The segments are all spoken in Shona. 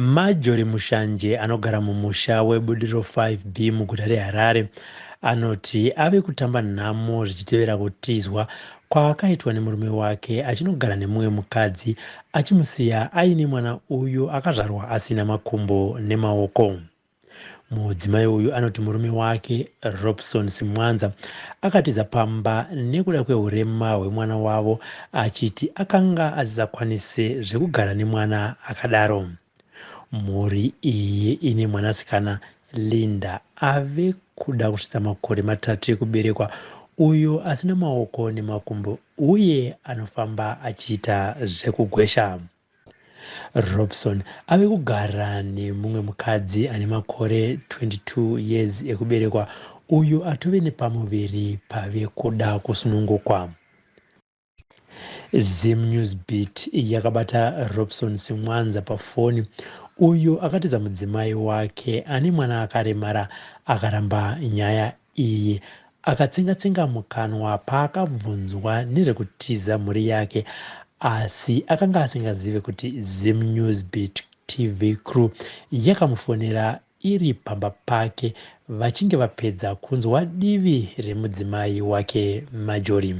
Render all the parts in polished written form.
Majori Mushanje anogara mumusha weBudiro 5B muguta reHarare anoti ave kutamba nhamo zvichitevera kutizwa kwaakaitwa nemurume wake achinogara nemumwe mukadzi achimusiya aine mwana uyu akazvarwa asina makumbo nemaoko. Mudzimai uyu anoti murume wake Robson Simwanza akatiza pamba nekuda kwehurema hwemwana wavo achiti akanga asisakwanise zvekugara nemwana akadaro. Mhuri iyi ine mwanasikana Linda ave kuda kusvitsa makore 3 ekuberekwa uyo asina maoko nemakumbo uye anofamba achiita zvekugwesha. Robson ave kugara nemumwe mukadzi ane makore 22 years ekuberekwa uyo atove nepamuviri pave kuda kusunungukwa. Zim News Beat yakabata Robson Simwanza pafoni uyo akatiza mudzimai wake ane mwana akaremara akaramba nyaya iyi akatsenga-tsenga mukanwa paakabvunzwa nezvekutiza mhuri yake, asi akanga asingazive kuti Zim News Beat TV crew yakamufonera iri pamba pake vachinge vapedza kunzwa divi remudzimai wake Majori.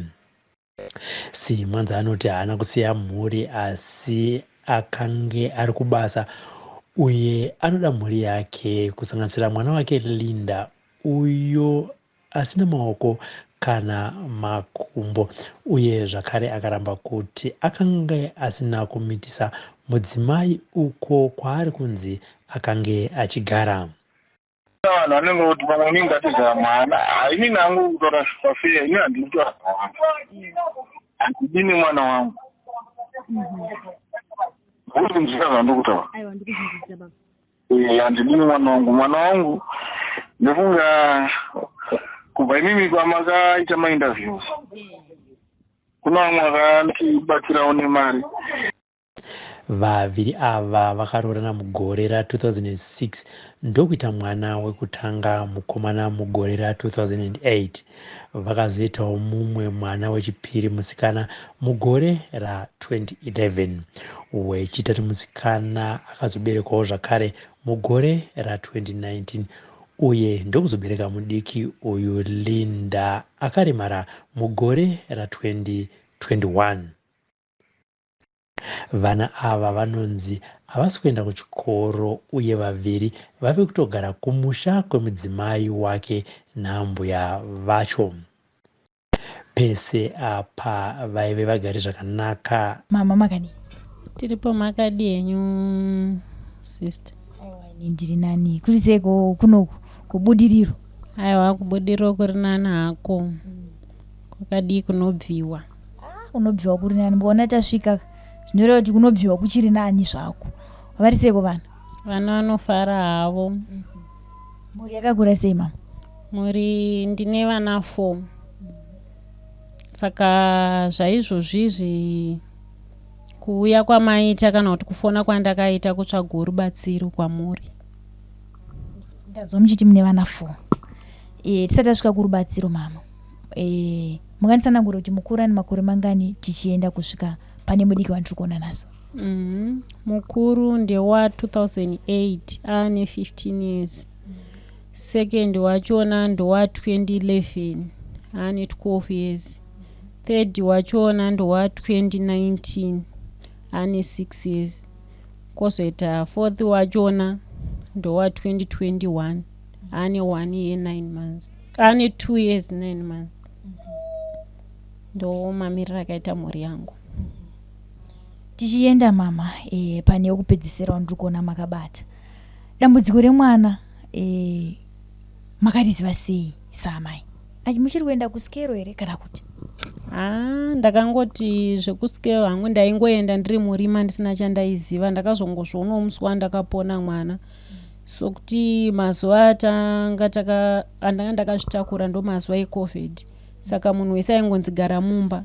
Simwanza anoti haana kusiya mhuri asi akange ari kubasa uye anoda mhuri yake kusanganisira mwana wake Linda uyo asina maoko kana makumbo, uye zvakare akaramba kuti akanga asina kumitisa mudzimai uko kwaari kunzi akange achigara. Vanhu vanenge kuti pamwe unenge atiza mwana haini nangu kutora zvipafeya ini handiri kutora mwana handidini mwana wangu urinzira zvandikutaura handidini mwana wangu ndofunga kubva imimi kwamakaita mainterviews kuna vamwe vakandibatirawo nemari. Vaviri ava vakaroorana mugore ra2006 ndokuita mwana wekutanga mukomana mugore ra2008. Vakazoitawo mumwe mwana wechipiri musikana mugore ra2011. Wechitatu musikana akazoberekwawo zvakare mugore ra2019 uye ndokuzobereka mudiki uyu Linda akaremara mugore ra2021. Vana ava vanonzi havasi kuenda kuchikoro uye vaviri vave kutogara kumusha kwemudzimai wake nambuya vacho. Pese apa vaive vagari zvakanaka. Mama makadi tiripo makadi yenyu sister? Aiwa ndiri nani kuri seko kunoku kubudiriro. Aiwa kubudiriro kuri nani hako kwakadi kunobviwa. Kunobviwa kuri nani mbona tasvika zvinoreva kuti kunobviwa kuchiri nani zvako. Vari seko vana? Vana vanofara havo. Mhuri yakakura sei mama? Mhuri ndine vana 4. Saka zvaizvozvizvi kuuya kwamaita kana kuti kufona kwandakaita kutsvaga rubatsiro kwamuri. Ndazwa muchiti mune vana 4. Tisati tasvika kurubatsiro mama. Mukandisanangura kuti mukuru ane makore mangani tichienda kusvika pane mudiki wandiri kuona nazo? Mukuru ndewa 2008 ane 15 years. Second wachona ndowa 2011 ane 12 years. Third wachona ndowa 2019 ane 6 years. Kozoita fourth wachona ndowa 2021 ane 1 year 9 months. Ane 2 years 9 months. Ndo mamirira akaita mhuri yangu. Tichienda mama pane yekupedzisira wandiri kuona makabata dambudziko remwana makariziva sei samai? Muchiri kuenda kusikero here kana kuti? Ndakangoti zvekusikero hangu ndaingoenda ndiri murima ndisina chandaiziva. Ndakazongozvoonawo musi wandakapona mwana. Sokuti mazuva andanga ndakazvitakura ndo mazuva eCovid. Saka munhu wese aingonzigara mumba.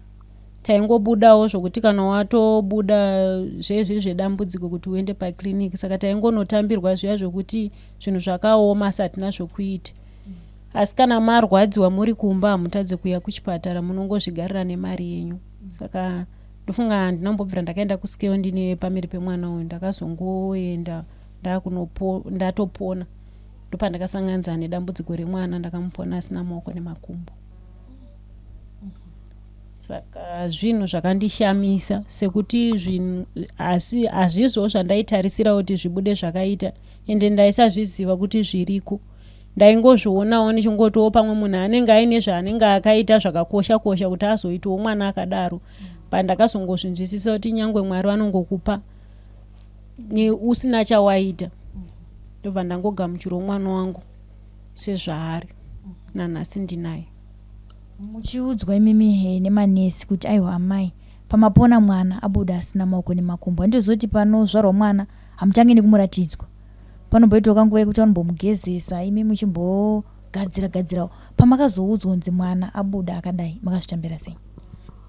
Taingobudawo zvokuti kana watobuda zvezvi zvedambudziko kuti uende pakliniki. Saka taingonotambirwa zviya zvokuti zvinhu zvakaoma satina zvokuita. Asi kana marwadziwa muri kumba hamutadzi kuya kuchipatara, munongozvigarira nemari yenyu. Saka ndofunga ndinambobvira ndakaenda kusikeo ndine pamiri pemwana uyu. Ndakazongoenda ndatopona ndopandakasanganisa nedambudziko remwana ndakamupona asina maoko nemakumbo. Saka zvinhu zvakandishamisa sekuti zvinhu asi hazvizvo zvandaitarisira kuti zvibude zvakaita ende ndaisazviziva kuti zviriko. Ndaingozvionawo ndichingotiwo pamwe munhu anenge aine zvaanenge akaita zvakakosha kosha kuti azoitawo mwana akadaro. Pandakazongozvinzwisisa kuti nyangwe Mwari vanongokupa usina chawaita. Ndobva ndangogamuchirawo mwana wangu sezvaari nanhasi ndinaye. Muchiudzwa imimi nemanesi kuti aiwa amai pamapona mwana abuda asina maoko nemakumbo handizoti panozvarwa mwana hamuchange nekumuratidzwa panomboita kanguva yekuti vanombomugezesa imi muchimbogadzira pamakazoudzwa kunzi mwana abuda akadai makazvitambira sei?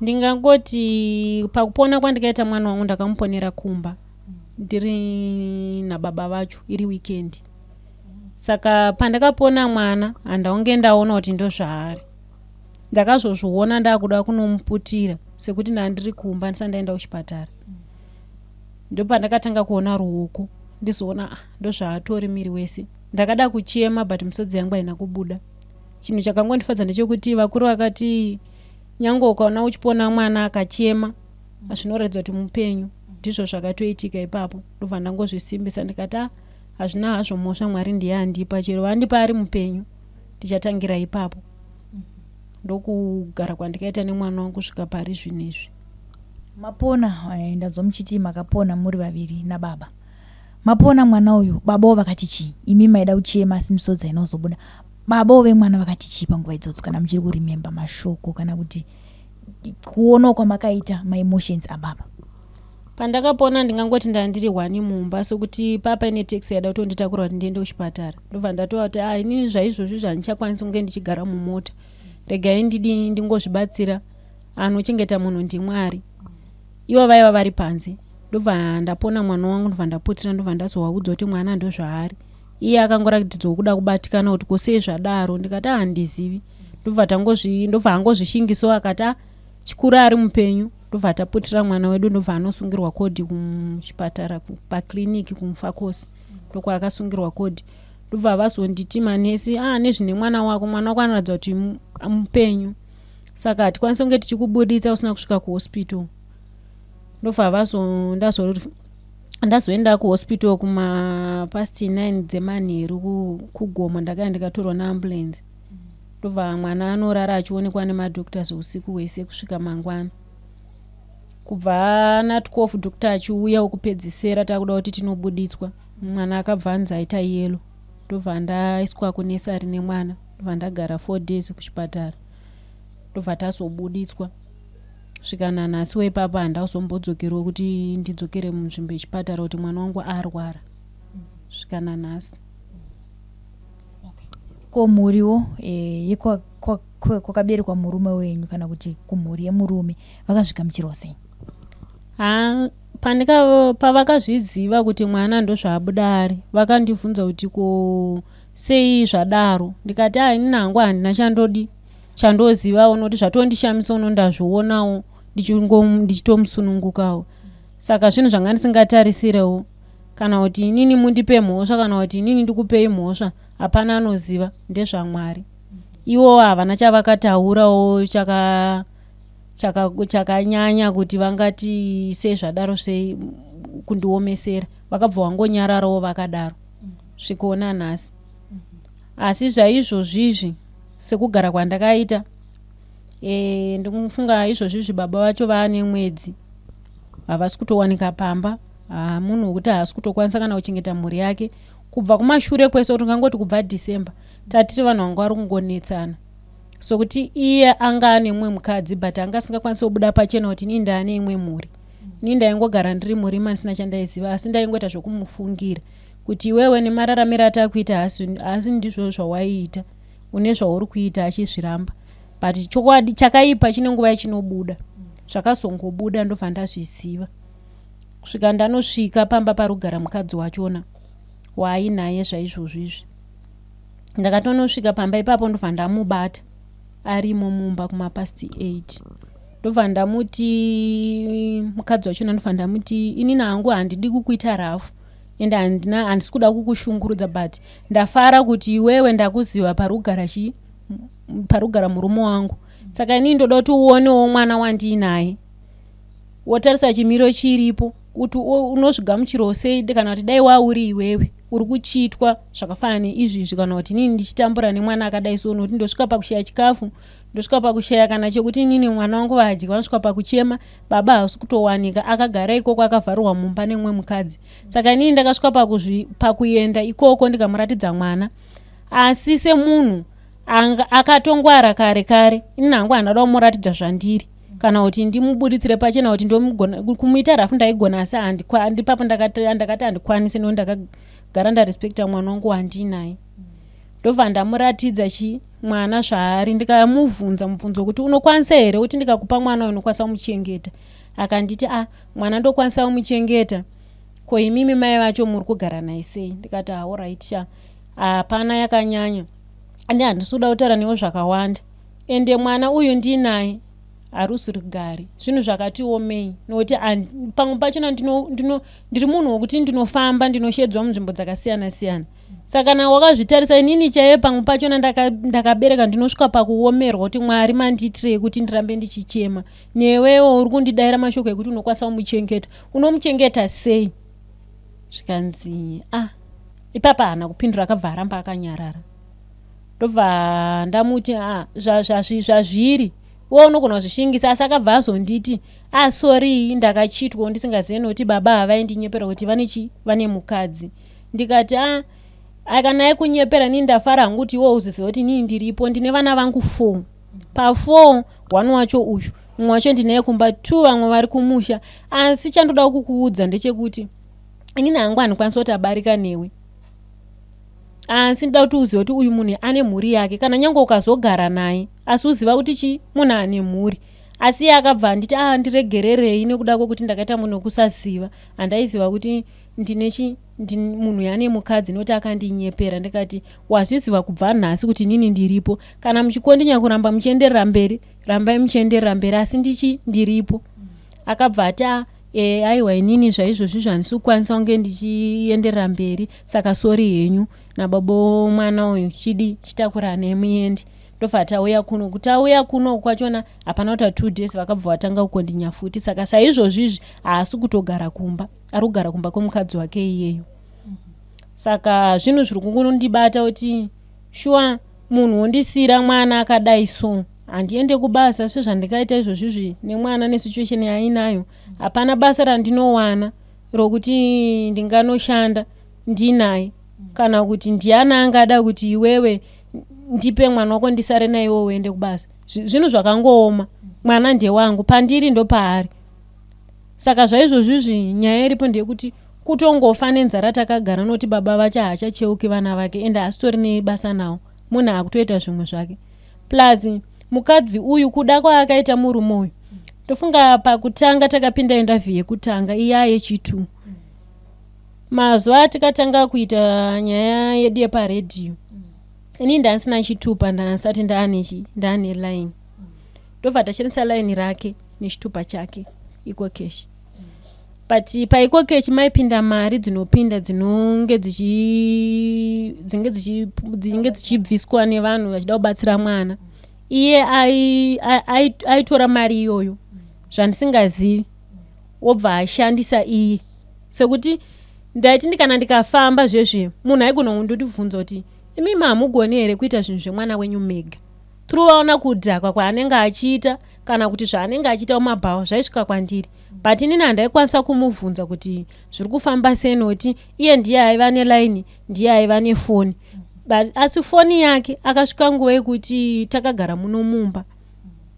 Ndingangoti pakupona kwandikaita mwana wangu ndakamuponera kumba ndiri nababa vacho iri weekend. Saka pandakapona mwana handaunge ndaona kuti ndozvaari. Ndakazozviona ndakuda kunomuputira sekuti ndandiri kumba ndisati ndaenda kuchipatara. Ndopandakatanga kuona ruoko ndizoona ndozvaatori miri wese. Ndakada kuchema but misodzi yangu haina kubuda. Chinhu chakangondifadza ndechekuti vakuru vakati nyange ukaona uchipona mwana akachema zvinoratidza kuti mupenyu. Ndizvo zvakatoitika ipapo. Ndobva ndangozvisimbisa ndikati hazvina hazvo mhosva Mwari ndiye andipa, chero vandipa ari mupenyu ndichatangira ipapo. Ndokugara kwandikaita nemwana wangu kusvika pari zvinezvi. Mapona ndadzwa muchiti makapona muri vaviri nababa. Mapona mwana uyu baba vakati chii? Imi maida kuchema asi misodzi inozobuda. Baba vemwana vakati chii panguva idzodzo kana muchiri kurimemba mashoko kana kuti kuona kwamakaita my emotions ababa? Pandakapona ndingangoti ndandiri wani mumba sokuti papa ine taxi yada kutonditakura kuti ndiende kuchipatara. Ndobva ndatoa kuti inini zvaizvozvi zvandichakwanisa kunge ndichigara mumota. Regai ndingozvibatsira anochengeta munhu ndiMwari. Ivo vaiva vari panze. Ndobva ndapona mwana wangu ndobva ndaputira ndobva ndazovaudza kuti mwana ndozvaari. Iye akangoratidza kuda kubatikana kuti kusei zvadaro ndikati handizivi. Ndobva angozvishingiso akati chikuru ari mupenyu. Ndobva taputira mwana wedu ndobva anosungirwa kodhi kuchipatara pakliniki kumufakosi. Ndoko akasungirwa kodhi. Ndobva vazonditi manesi nezvine mwana wako anoratidza kuti mupenyu. Saka hatikwanisi kunge tichikubuditsa usina kusvika kuhospital. Ndobva ndazoenda kuhospital past 9 dzemanheru kuGomo ndakanga ndikatorwa neambulance. Ndobva mwana anorara achionekwa nemadhoktors usiku hwese kusvika mangwana. Kubva na 12 dhokta achiuya wokupedzisira takuda kuti tinobuditswa. Mwana akabva anzi aita yellow. Ndobva ndaiswa kunesari nemwana. Ndobva ndagara 4 days kuchipatara. Ndobva tazobuditswa. Svika nanhasi weipapa handazombodzokeriwo kuti ndidzokere munzvimbo yechipatara kuti mwana wangu arwara. Svika nanhasi. Ko muriwo kwakaberekwa murume wenyu kana kuti kumhuri yemurume vakasvika muchiro sei? Pavakazviziva kuti mwana ndozvaabuda ari vakandibvunza kuti ko sei zvadaro. Ndikati inini hangu handina chandozivawo noti zvatondishamisa uno ndazvionawo ndichitomusunungukawo. Saka zvinhu zvanga ndisingatarisirewo kana kuti inini mundipe mhosva kana kuti inini ndikupei mhosva hapana anoziva, ndezvaMwari. Ivo havana chavakataurawo chakanyanya kuti vangati sei zvadaro sei kundiomesera. Vakabva vangonyararawo vakadaro svikoona nhasi. Asi zvaizvozvizvi sekugara kwandakaita ndikufunga izvozvizvi baba vacho vaane mwedzi havasi kutowanika pamba. Munhu wekuti haasi kutokwanisa kana kuchengeta mhuri yake. Kubva kumashure kwese kuti ngangoti kubva December tatiti vanhu vanga vari kungonetsana. Sokuti iye anga ane mumwe mukadzi but anga asingakwanisi kubuda pachena kuti inini ndaane imwe mhuri. Inini ndaingogara ndiri murima ndisina chandaiziva asi ndaingoita zvokumufungira kuti iwewe nemararamiro atakuita asi ndizvo zvawaiita une zvauri kuita achizviramba. But chokwadi chakaipa chine nguva chinobuda. Zvakazongobuda ndobva ndazviziva. Kusvika ndanosvika pamba parugara mukadzi wachona waainaye zvaizvozvizvi. Ndakatonosvika pamba ipapo ndobva ndamubata arimo mumba kumapast 8. Ndobva ndamuti mukadzi wachona ndobva ndamuti inini hangu handidi kukuita rafu ende handisi kuda kukushungurudza, but ndafara kuti iwewe ndakuziva parugara murume wangu. Saka inini ndoda kuti uonewo mwana wandinaye, wotarisa chimiro chiripo kuti unozvigamuchirawo sei kana kuti dai wauri iwewe uri kuchitwa zvakafanana neizvizvi, kana kuti inini ndichitambura nemwana akadai so, nokuti ndosvika pakushaya chikafu, ndosvika pakushaya kana chekuti inini mwana wangu vadyi, vanosvika pakuchema, baba hausi kutowanika, akagara ikoko akavharirwa mumba nemwe mukadzi. Saka inini ndakasvika pakuenda ikoko ndikamuratidza mwana, asi semunhu akatongwara kare inini hangu handada kumuratidza zvandiri kana kuti ndimubuditsire pachena kuti ndomugona kumuita rafu ndaigona, asi handipapo ndakati handikwanisi nokuti ndakagara ndarespekta mwana wangu wandinaye. Ndobva ndamuratidza mwana zvaari, ndikamubvunza mubvunzo kuti unokwanisa here kuti ndikakupa mwana unokwanisa kumuchengeta. Akanditi mwana ndokwanisa kumuchengeta, ko imimi mai vacho muri kugara naye sei? Ndikati alright hapana yakanyanya, ande handisuda kutaura newe zvakawanda, ende mwana uyu ndinaye harusi rugare, zvinhu zvakati omei, nokuti pamwe pachona ndiri munhu wokuti ndinofamba ndinoshedzwa munzvimbo dzakasiyana siyana. Saka kana wakazvitarisa, inini chaiye pamwe pachona ndakabereka ndinosvika pakuomerwa kuti Mwari mandiitirei kuti ndirambe ndichichema, newewo uri kundidaira mashoko ekuti unokwanisa kumuchengeta, unomuchengeta sei? Zvikanzi ipapa haana kupindura, akabva aramba akanyarara. Ndobva ndamuti zvazviri wewe unogona kuzvishingisa, asi akabva azonditi sorry ndakachitwa ndisingazivi nokuti baba havaindinyepera kuti vane mukadzi. Ndikati kana aikunyepera inini ndafara hangu kuti iwe uzizive kuti inini ndiripo, ndine vana vangu 4. Pa4 1 wacho uyu, mumwe wacho ndinaye kumba, 2 vamwe vari kumusha. Asi chandoda kukuudza ndechekuti inini hangu handikwanisa kuti abarika newe, asi ndoda kuti uzive kuti uyu munhu ane mhuri yake, kana nyange ukazogara naye asi uziva kuti munhu ane mhuri. Asi iye akabva anditi ndiregererei nekuda kwokuti ndakaita munhu wekusaziva, handaiziva kuti ndine munhu yane mukadzi nokuti akandinyepera. Ndikati wazviziva kubva nhasi kuti inini ndiripo, kana muchikondinya kuramba muchienderera mberi, rambai muchienderera mberi, asi ndiripo. Akabva ati aiwa inini zvaizvozvi handisi kukwanisa kunge ndichienderera mberi, saka sori henyu nababo mwana uyu chitakura nemuendi. Ndobva tauya kuno, kuti auya kuno kwachona hapana kuta 2 days vakabva vatanga kukondinya futi. Saka saizvozvizvi haasi kutogara kumba, ari kugara kumba kwomukadzi wake iyeyo. Saka zvinhu zviri kungondibata kuti shuwa munhu wondisira mwana akadai so, handiende kubasa sezvandikaita izvozvizvi nemwana nesituation yainayo. Hapana basa randinowana rokuti ndinganoshanda ndinaye, kana kuti ndiani angada kuti iwewe ndipe mwana wako ndisare naye iwewe uende kubasa. Zvinhu zvakangooma, mwana ndewangu, pandiri ndo paari. Saka zvaizvozvizvi nyaya iripo ndeyekuti kutongofa nenzara takagara nokuti baba vacho haachacheuki vana vake, ende asitori nebasa nawo, munhu akutoita zvimwe zvake. Plus mukadzi uyu kuda kwaakaita murume uyu, tofunga pakutanga takapinda interview yekutanga iya yechi2, mazuva tikatanga kuita nyaya yedu yeparedhiyo, inini ndaisina chitupa, ndasati ndaane line. Ndobva tashandisa line rake nechitupa chake Eco Cash. But paEco Cash maipinda mari dzinopinda dzinenge dzichibviswa nevanhu vachida kubatsira mwana. Iye aitora mari iyoyo zvandisingazivi, wobva ashandisa iye. Sekuti ndaiti ndikana ndikafamba zvezve munhu aigona kundotibvunza kuti imimi hamugoni here kuita zvinhu zvemwana wenyu mega. Tiriwaona kudhakwa kwaanenge achiita kana kuti zvaanenge achiita mumabhawa zvaisvika kwandiri. But inini handaikwanisa kumubvunza kuti zviri kufamba sei nokuti iye ndiye aiva nelaini, ndiye aiva nefoni. Asi foni yake akasvika nguva yekuti takagara muno mumba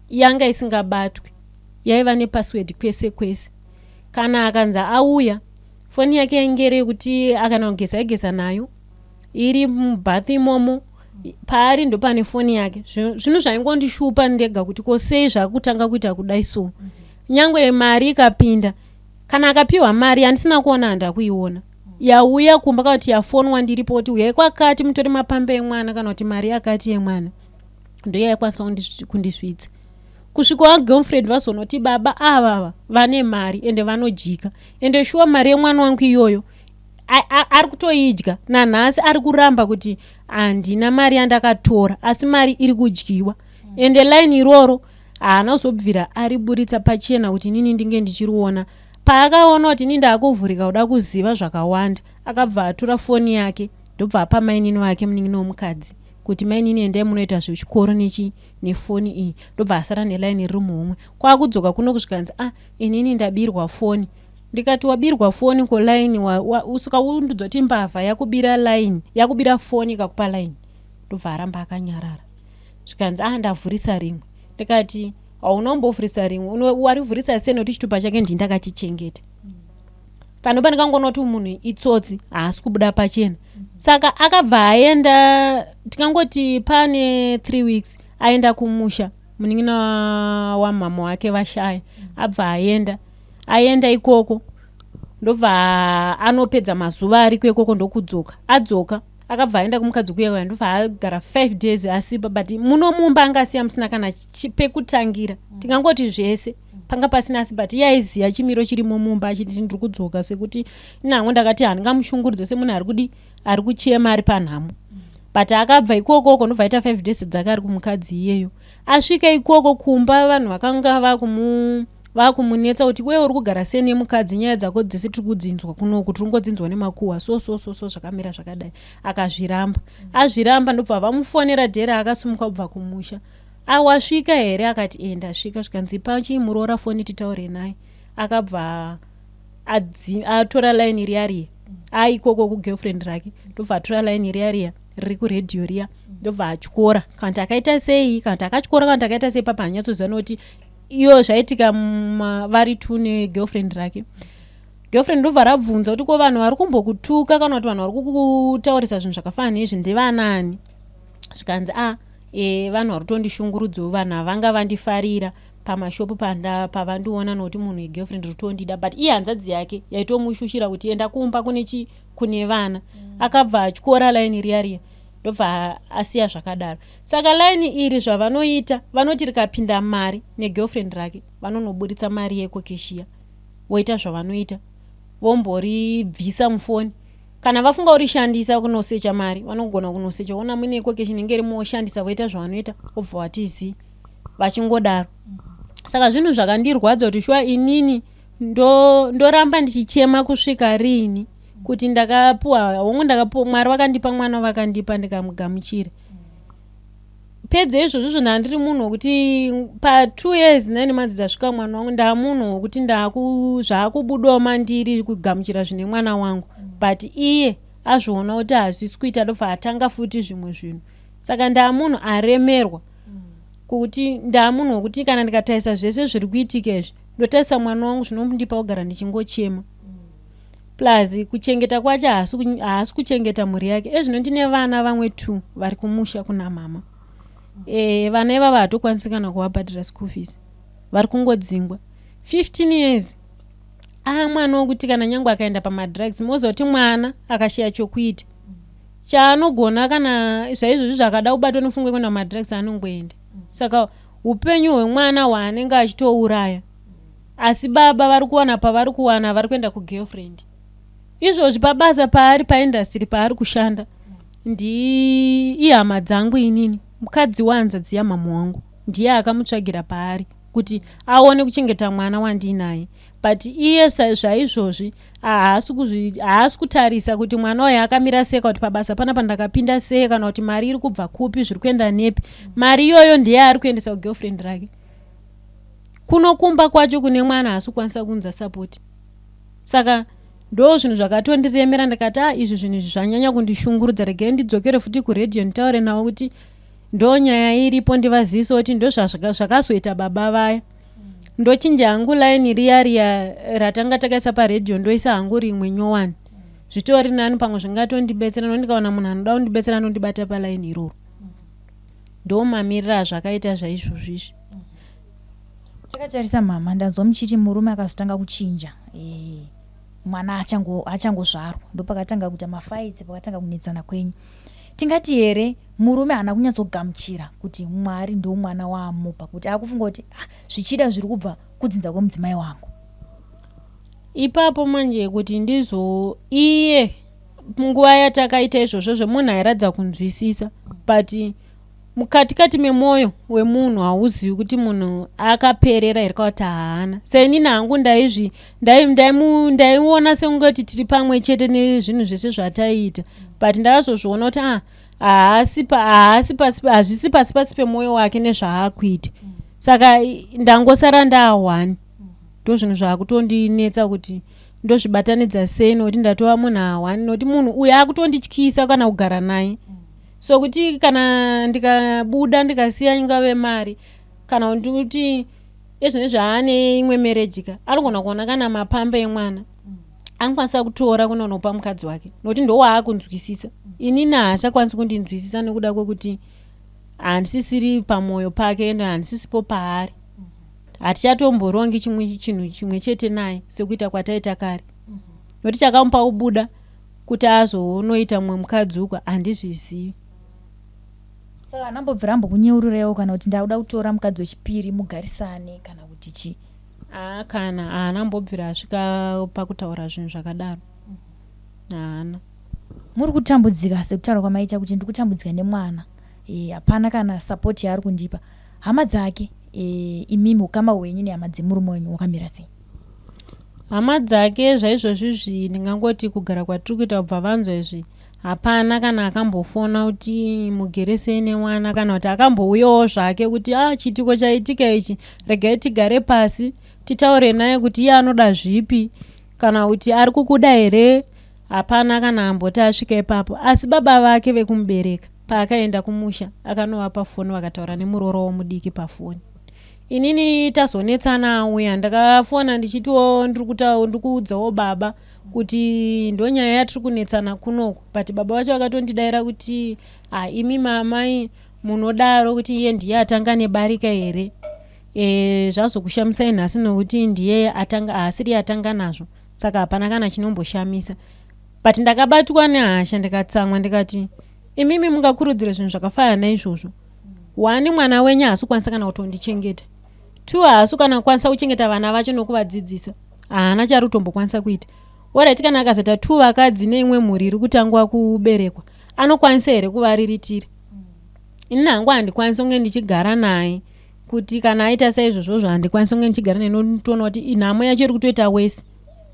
yanga isingabatwi, yaiva nepassword kwese kwese. Kana akanza auya, foni yake yaingere yekuti akana kugeza nayo iri mubathi imomo, paari ndo pane foni yake. Zvinhu zvaingondishupa ndega kuti kosei zvakutanga kuita kudai so. Nyangwe mari ikapinda, kana akapiwa mari handisina kuona handakuiona. Yauya kumba kana kuti yafonwa ndiripo kuti uyai kwakati mutori mapambe emwana kana kuti mari yakati yemwana, ndo yaikwanisa kundisvitsa. Kusvika girlfriend vazonoti baba ava vane mari ende vanojika, ende shuwa mari yemwana wangu iyoyo ari kutoidya nanhasi ari kuramba kuti handina mari yandakatora asi mari iri kudyiwa ende line iroro haana kuzobvira ariburitsa pachena kuti nini ndinge ndichiriona. Paakaona kuti nini ndaakuvhurika kuda kuziva zvakawanda akabva atora foni yake ndobva apa mainini wake munin'ina womukadzi kuti mainini endai munoita zvechikoro nefoni iyi ndobva asara neline riri muhomwe kwakudzoka kuno kusvikanzi inini ndabirwa foni. Ndikati wabirwa foni ko line usikaundudzwa kuti mbavha yakubira foni ikakupa line ndobva aramba akanyarara zvikanzi ndavhurisa rimwe. Ndikati haunombovhurisa rimwe warivhurisa sei nokuti chitupa chake ndindakachichengeta. Panopa ndikangonoti munhu itsotsi haasi kubuda pachena. Saka akabva aenda tikangoti pane 3 weeks aenda kumusha munin'ina wamama wake vashaya abva aenda ikoko ndobva anopedza mazuva ari kwekoko ndokudzoka adzoka akabva aenda kumukadzi kuya ndobva agara 5 days asipa but munomumba angasiya musina kana pekutangira tikangoti zvese panga pasina asi but yaiziya chimiro chirimo mumba achiti ndiri kudzoka sekuti nangu ndakati handingamushunguridze semunhu ari kuchema ari panhamo but akabva ikoko ndobva aita 5 days dzake ari kumukadzi iyeyo. Asvika ikoko kumba vanhu vakanga vakumunetsa kuti wewe uri kugara sei nemukadzi nyaya dzako dzese tiri kudzinzwa kunoku tiri kungodzinzwa nemakuhwa so zvakamira zvakadai. Azviramba ndobva vamufonera dhera akasumuka kubva kumusha. Wasvika here akati ndasvika zvikanzi pachimurora foni titaure naye akabva atora line riya aikoko kugirlfriend rake ndobva atora line riya riri kuredhiyo riya ndobva atyora kana kuti akaita sei kana kuti akatyora kana kuti akaita sei papa hanyatsoziva nokuti iyo zvaitika vari 2 negirlfriend rake. Girlfriend ndobva rabvunza kuti ko vanhu vari kumbokutuka kana kuti vanhu vari kukutaurisa zvinhu zvakafanana nezvi ndevanani. Zvikanzi vanhu vari kutondishungurudzawo vanhu havanga vandifarira pamashopu pavandiona nokuti munhu wegirlfriend rutondida but iye hanzadzi yake yaitomushushira kuti enda kumba kune vana. Akabva atyora line riya ndobva asiya zvakadaro. Saka line iri zvavanoita vanoti rikapinda mari negirlfriend rake vanonoburitsa mari yekokeshiya voita zvavanoita vomboribvisa mufoni kana vafunga urishandisa kunosecha mari vanogona kunosecha ona mune kokeshi inenge irimo oshandisa voita zvavanoita obva watizi vachingodaro. Saka zvinhu zvakandirwadza kuti shwa inini ndoramba ndichichema kusvika rini kuti ndakapuwa Mwari vakandipa mwana vakandipa ndikamugamuchira. Pedze izvozvo ndandiri munhu wokuti pa 2 years 9 months dzasvika mwana wangu ndamunhu wokuti zvaakubudawo mandiri kugamuchira zvine mwana wangu but iye azviona kuti hazvisi kuita ndobva atanga futi zvimwe zvinhu. Saka ndamunhu aremerwa kuti ndamunhu wokuti kana ndikatarisa zvese zviri kuitika izvi ndotarisa mwana wangu zvinombondipa kugara ndichingochema plus kuchengeta kwacho haasi kuchengeta mhuri yake. Ezvino ndine vana vamwe 2 vari kumusha kuna mama. Vana ivava hatokwanisika kuvabhadhira school fees vari kungodzingwa 15 years. Mwana wokuti kana nyange akaenda pamadrugs mozoti mwana akashaya chokuita chaanogona kana zvaizvozvi zvakada kubatwa nefungwe kwenda pamadrugs anongoenda. Saka upenyu hwemwana hwaanenge achitouraya asi baba vari kuwana pavari kuwana vari kuenda kugirlfriend. Izvozvi pabasa paari paindastry paari kushanda ihama dzangu inini mukadzi wanzadzi yamama wangu ndiye akamutsvagira paari kuti aone kuchengeta mwana wandinaye but iye zvaizvozvi haasi kutarisa kuti mwana wayo akamira sei kuti pabasa panapa ndakapinda sei kana kuti mari iri kubva kupi zviri kuenda nepi. Mari iyoyo ndiye ari kuendesa kugirlfriend rake kunokumba kwacho kune mwana haasi kukwanisa kunza support. Saka ndo zvinhu zvakatondiremera ndikati izvi zvinhu zvanyanya kundishungurudza regei ndidzokere futi kuredhiyo nditaure nawo kuti ndo nyaya iripo ndivazivise kuti ndo zvakazoita baba vaya. Ndochinja hangu line riya ratanga takaisa paredhiyo ndoisa hangu rimwe nyowani zvitori nani pamwe zvingatondibetsera nondikaona munhu anoda kundibetsera anondibata paline iroro. Ndo mamirira zvakaita zvaizvozvizvi. Chakatarisa mama ndanzwa muchiti murume akazotanga kuchinja mwana achangozvarwa ndo pakatanga kuita mafights pakatanga kunetsana kwenyu. Tingati here murume haana kunyatsogamuchira kuti Mwari ndo mwana waamupa kuti akufunga kuti zvichida zviri kubva kudzinza kwemudzimai wangu. Ipapo manje kuti iye nguva yatakaita izvozvo munhu airadza kunzwisisa, but mukatikati memwoyo wemunhu hauzivi kuti munhu akaperera here kana kuti haana. Seni nangu ndaiona sengoti tiri pamwe chete nezvinhu zvese zvataita, but ndakazozviona kuti hazvisi pasi pasi pemwoyo wake nezvaakuita. Saka ndangosara ndaawani. Ndozvinhu zvakutondinetsa kuti ndozvibatanidza sei, nokuti ndatova munhu awani, nokuti munhu uyu akutondityisa kana kugara naye. So kuti kana ndikabuda ndikasiya ingave mari kana kuti ezvine zvaane imwe merejika, anogona kuona kana mapamba emwana anokwanisa kutora kunonopa mukadzi wake, nokuti ndowaakunzwisisa. Inini haachakwanisi kundinzwisisa nekuda kwekuti handisisiri pamwoyo pake ende handisisipo paari. Hatichatomborongi chinhu chimwe chete naye sekuita kwataita kare, nokuti chakamupa kubuda kuti azonoita mumwe mukadzi uko handizvizivi. Saka anambobvira ambokunyeururewo kana kuti ndauda kutora mukadzi wechipiri mugarisane kana kuti chi? Kana haanambobvira asvika pakutaura zvinhu zvakadaro. Haana. Muri kutambudzika sekutaura kwamaita kuti ndiri kutambudzika nemwana, hapana kana sapoti yaari kundipa. Hama dzake imimi ukama hwenyu nehama dzemurume wenyu wakamira sei? Hama dzake zvaizvozvizvi ndingangoti kugara kwatiri kuita kubva vanzwa izvi, hapana kana akambofona kuti mugere sei nemwana, kana kuti akambouyawo zvake kuti chitiko chaitika ichi regai tigare pasi titaure naye kuti iye anoda zvipi, kana kuti ari kukuda here. Hapana kana amboti asvika ipapo. Asi baba vake vekumubereka paakaenda kumusha akanovapa foni vakataura nemuroro womudiki pafoni. Inini tazonetsana auya ndakafona ndichitiwo ndiri kuudzawo baba kuti ndonyaya yatiri kunetsana kunoko, but baba vacho vakatondidaira kuti imi mamai munodaro kuti iye ndiye atanga nebarika here, zvazokushamisai nhasi nokuti ndiye asiri atanga nazvo, saka hapana kana chinomboshamisa. But ndakabatwa nehasha ndikatsamwa ndikati imimi mungakurudzira zvinhu zvakafanana naizvozvo. Wani mwana wenyu haasi kukwanisa kana kutondichengeta, 2 haasi kana kukwanisa kuchengeta vana vacho nokuvadzidzisa, haana chari kutombokwanisa kuita. Orati kana akazoita 2 vakadzi neimwe mhuri iri kutangwa kuberekwa, anokwanisa here kuvariritira? Ini nangu handikwanisi kunge ndichigara naye, kuti kana aita saizvozvo handikwanisi kunge ndichigara naye, notoona kuti nhamo yacho iri kutoita wese.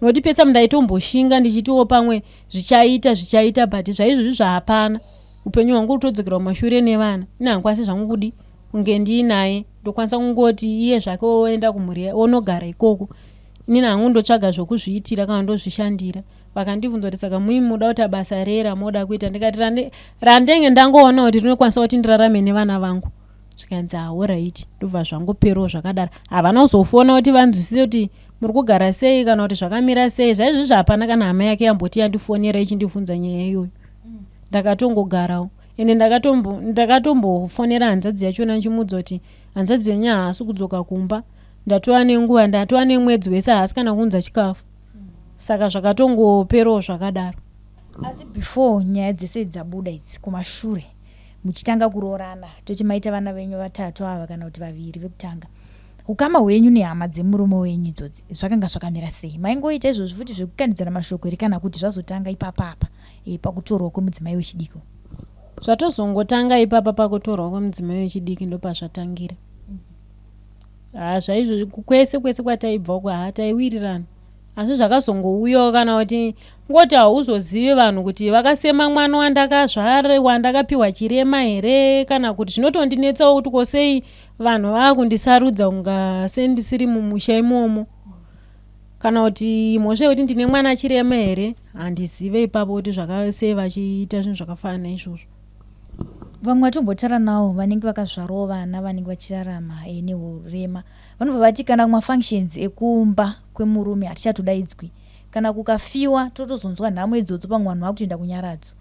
Nokuti pesa mundaitomboshinga ndichitiwo pamwe zvichaita, but zvaizvozvi zvahapana. Upenyu hwangu hutodzokera mumashure nevana. Ini handikwanisi zvangu kudi kunge ndiinaye, ndokwanisa kungoti iye zvake oenda kumhuri onogara ikoko. Inini hangu ndotsvaga zvokuzviitira kana ndozvishandira. Vakandibvunza kuti saka muimi muda kuti basa rera moda kuita, ndikati randenge ndangoona kuti rinokwanisa kuti ndirarame nevana vangu. Zvikanzi alright, ndobva zvangoperawo zvakadaro. Havana kuzofona kuti vanzwisise kuti muri kugara sei kana kuti zvakamira sei. Zvaizvozvi hapana kana hama yake yamboti yandifonera ichindibvunza nyaya iyoyo. Ndakatongogarawo ende ndakatombofonera hanzvadzi yachona nchimudza kuti hanzvadzi yenyu haasi kudzoka kumba, ndatova nenguva, ndatova nemwedzi wese haasi kana kunza chikafu. Saka zvakatongoperawo zvakadaro. Asi before nyaya dzese dzabuda idzi kumashure muchitanga kuroorana toti maita vana venyu 3 ava kana kuti 2 vekutanga, ukama hwenyu nehama dzemurume wenyu idzodzi zvakanga zvakamira sei? Maingoita izvozvo futi zvekukanidzana mashoko here kana kuti zvazotanga ipapapa pakutorwa kwemudzimai wechidiki? Zvatozongotanga ipapa pakutorwa kwemudzimai wechidiki ndopazvatangira. Zvaizvozvi kwese kwataibva hataiwirirana. Asi zvakazongouyawo kana kuti ngoti hauzozivi vanhu kuti vakasema mwana wandakazvara wandakapiwa chirema here, kana kuti zvinotondinetsawo kuti kosei vanhu vakundisarudza kunga sendisiri mumusha imomo, kana kuti mhosve kuti ndine mwana chirema here handizive ipapo kuti zvakasei vachiita zvinhu zvakafanana naizvozvo. Vamwe vatombotaura navo vanenge vakazvarawo vana vanenge vachirarama nehurema vanobva vati kana kumafunctions ekumba kwemurume hatichatodaidzwi, kana kukafiwa totozonzwa nhamo idzodzo pamwe vanhu vakutoenda kunyaradzo.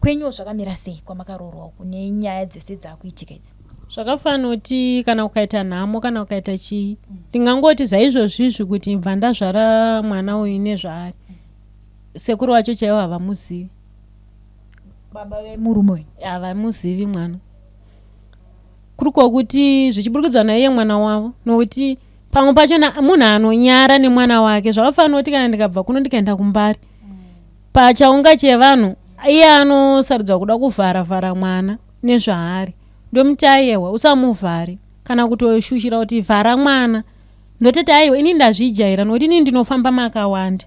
Kwenyuwo zvakamira sei kwamakaroorwa kune nyaya dzese dzakuitika idzi? Zvakafanana kuti kana ukaita nhamo kana ukaita chii, ndingangoti zvaizvozvizvi kuti bva ndazvara mwana uyu nezvaari, sekuru wacho chaivo havamuzivi. Baba vemurume wenyu havamuzivi mwana, kuri kwokuti zvichiburukidzwa naiye mwana wavo, nokuti pamwe pacho munhu anonyara nemwana wake. Zvakafanana kuti kana ndikabva kuno ndikaenda kumbari, pachaunga chevanhu iye anosarudza kuda kuvhara mwana nezvaari. Ndomuti aiwa usamuvhari kana kutoshushira kuti vhara mwana. Ndototi aiwa ini ndazvijaira nokuti ini ndinofamba makawanda.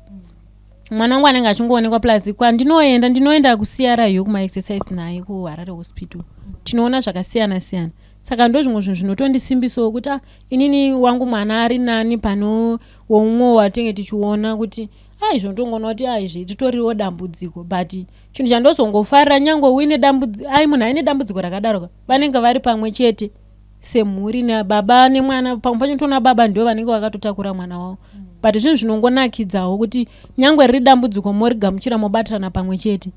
Mwana wangu anenge achingoonekwa plus ndinoenda kuCRU kuma exercise naye ku Harare Hospital. Tinoona zvakasiyana siyana. Saka ndozvimwe zvinhu zvinotondisimbisa kuti inini wangu mwana ari nani pano womwe watenge tichiona kuti izvo ndongoona kuti izvi titoriwo dambudziko, but chinhu chandozongofarira nyangwe uine dambudziko munhu aine dambudziko rakadaro vanenge vari pamwe chete semhuri nababa nemwana. Pamwe pacho toona baba ndio vanenge vakatotakura mwana wavo. But zvinhu zvinongonakidzawo kuti nyangwe riri dambudziko morigamuchira mobatirana pamwe chete.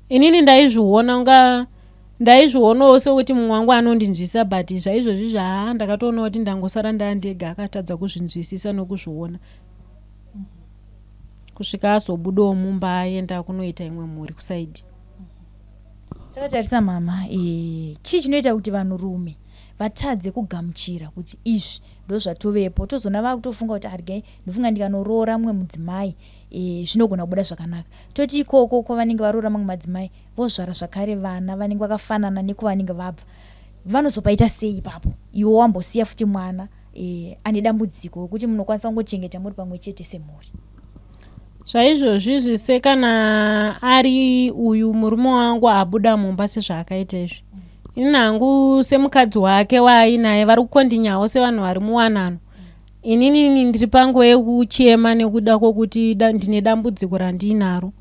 Inini ndaizvionawo sekuti mumwe wangu anondinzwisa, but zvaizvozvi ndakatoona kuti ndangosara ndandega akatadza kuzvinzwisisa nokuzviona kusvika azobudawo mumba aenda kunoita imwe mhuri kusaidi. Takatarisa mama, chii chinoita kuti vanhurume vatadze kugamuchira kuti izvi ndozvatovepo, tozona vakutofunga kuti argai ndofunga ndikanoroora mumwe mudzimai zvinogona kubuda zvakanaka. Toti ikoko kwavanenge varoora mamwe madzimai vozvara zvakare vana vanenge vakafanana nekwavanenge vabva, vanozopaita sei ipapo? Iwo wambosiya futi mwana ane dambudziko rokuti munokwanisa kungochengeta muri pamwe chete semhuri. Zvaizvozvi zvise kana ari uyu murume wangu abuda mumba sezvaakaita izvi, ini nangu semukadzi wake waainaye vari kukondinyawo sevanhu vari muwanano. Inini ndiri pangu yekuchema nekuda kwokuti ndine dambudziko randinaro.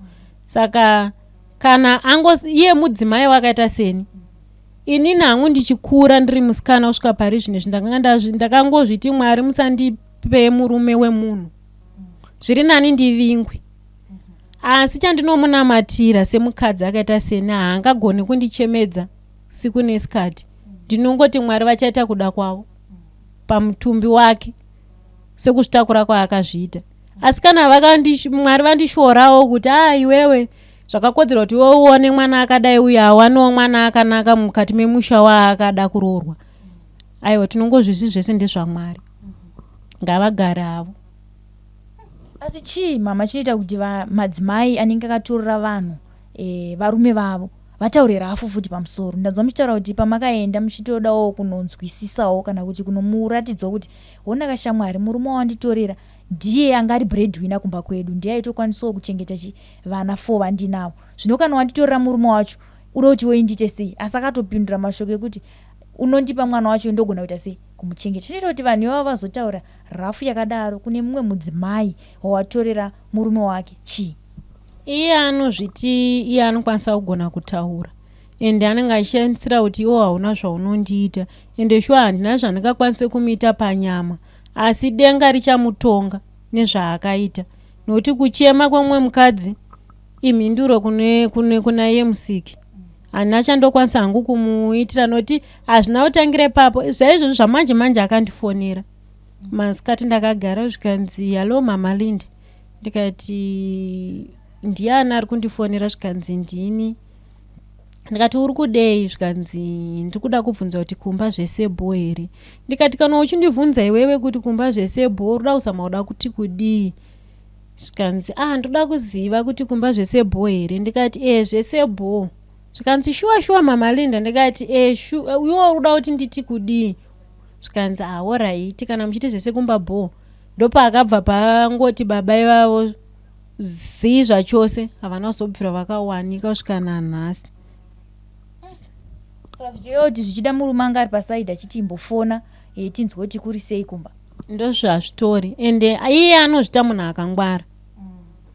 Saka kana iye mudzimai wakaita seni, inini hangu ndichikura ndiri musikana kusvika pari zvinezvi ndakangozviti Mwari musandipe murume wemunhu, zviri nani ndivingwe. Asi chandinomunamatira semukadzi akaita seni haangagoni kundichemedza siku nesikati. Ndinongoti Mwari vachaita kuda kwavo pamutumbi wake sekuzvitakura kwaakazviita. Asi kana Mwari vandishorawo kuti iwewe zvakakodzera kuti iwe uone mwana akadai uye awanawo mwana akanaka mukati memusha waakada kuroorwa, aiwa tinongozvisi zvese ndezvaMwari, ngavagare avo. Asi chii mama chinoita kuti madzimai anenge akatorera vanhu varume vavo vataure rafu futi pamusoro? Ndanzwa muchitaura kuti pamakaenda muchitodawo kunonzwisisawo kana kuti kunomuratidzawo kuti ona kashamwari murume wanditorera ndiye angari breadwinner kumba kwedu, ndiye aitokwanisawo kuchengeta vana 4 vandinawo. Zvino kana wanditorera murume wacho uda kuti woindite sei? Asi akatopindura mashoko ekuti unondipa mwana wacho ndogona kuita sei kumuchengeta. Chinoita kuti vanhu ivavo vazotaura rafu yakadaro kune mumwe mudzimai wawatorera murume wake chii? Iye anozviti iye anokwanisa kugona kutaura ende anenge achishandisira kuti iwo hauna zvaunondiita ende shuwa handina zvandingakwanise kumuita panyama, asi denga richamutonga nezvaakaita. Nokuti kuchema kwemumwe mukadzi imhinduro kuna iye musiki, handina chandokwanisa hangu kumuitira nokuti hazvina kutangire papo. Zvaizvozvo zvamanje manje akandifonera masikati ndakagara zvikanzi halo mama Linde, ndikati ndiani ari kundifonera, zvikanzi ndini. Ndikati uri kudei, zvikanzi ndikuda kubvunza kuti kumba zvesebo here. Ndikati kana uchindibvunza iwewe kuti kumba zvesebo uda kuzama kuda kuti kudii, zvikanzi ndoda kuziva kuti kumba zvesebo here. Ndikati zvesebo. Zvikanzi shuwa mama Linda. Ndikati iwe uda kuti nditi kudii, zvikanzi alright kana muchiti zvese kumba bho. Ndopa akabva pangoti baba ivavo zii zvachose havana kuzobvira vakawanika kusvika nanhasi. Saka zvichireva kuti zvichida murume anga ari pasaidi achiti imbofona tinzwe kuti kuri sei kumba. Ndozvazvitori ende iye anozvita munhu akangwara.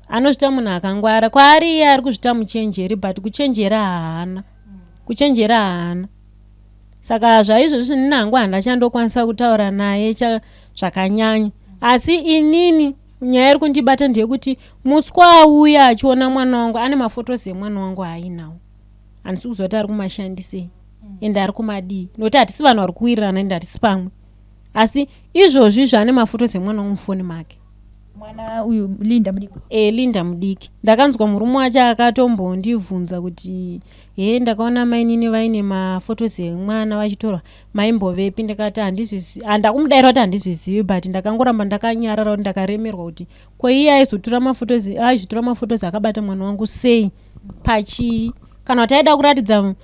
Anozvita munhu akangwara. Kwaari iye ari kuzvita muchenjeri, but kuchenjera haana. Saka zvaizvozvi nini hangu handachandokwanisa kutaura naye zvakanyanya. Asi inini nyaya iri kundibata ndeyekuti muswa auya achiona mwana wangu ane mafotosi emwana wangu ainawo, handisi kuzoti ari kumashandisei ende ari kumadii, nokuti hatisi vanhu vari kuwirirana ende hatisi pamwe. Asi izvozvi zvaane mafotosi emwana wangu mufoni make. mwana uyu Linda mudiki Linda mudiki. Ndakanzwa murume wacho akatombondibvunza kuti ndakaona mainini vaine mafotos emwana vachitorwa maimbovepi. Ndakati handakumudaira kuti handizvizivi, but ndakangoramba ndakanyarara kuti ndakaremerwa kuti kwaiye aizotora mafotos akabata mwana wangu sei pachii, kana kuti aida kuratidza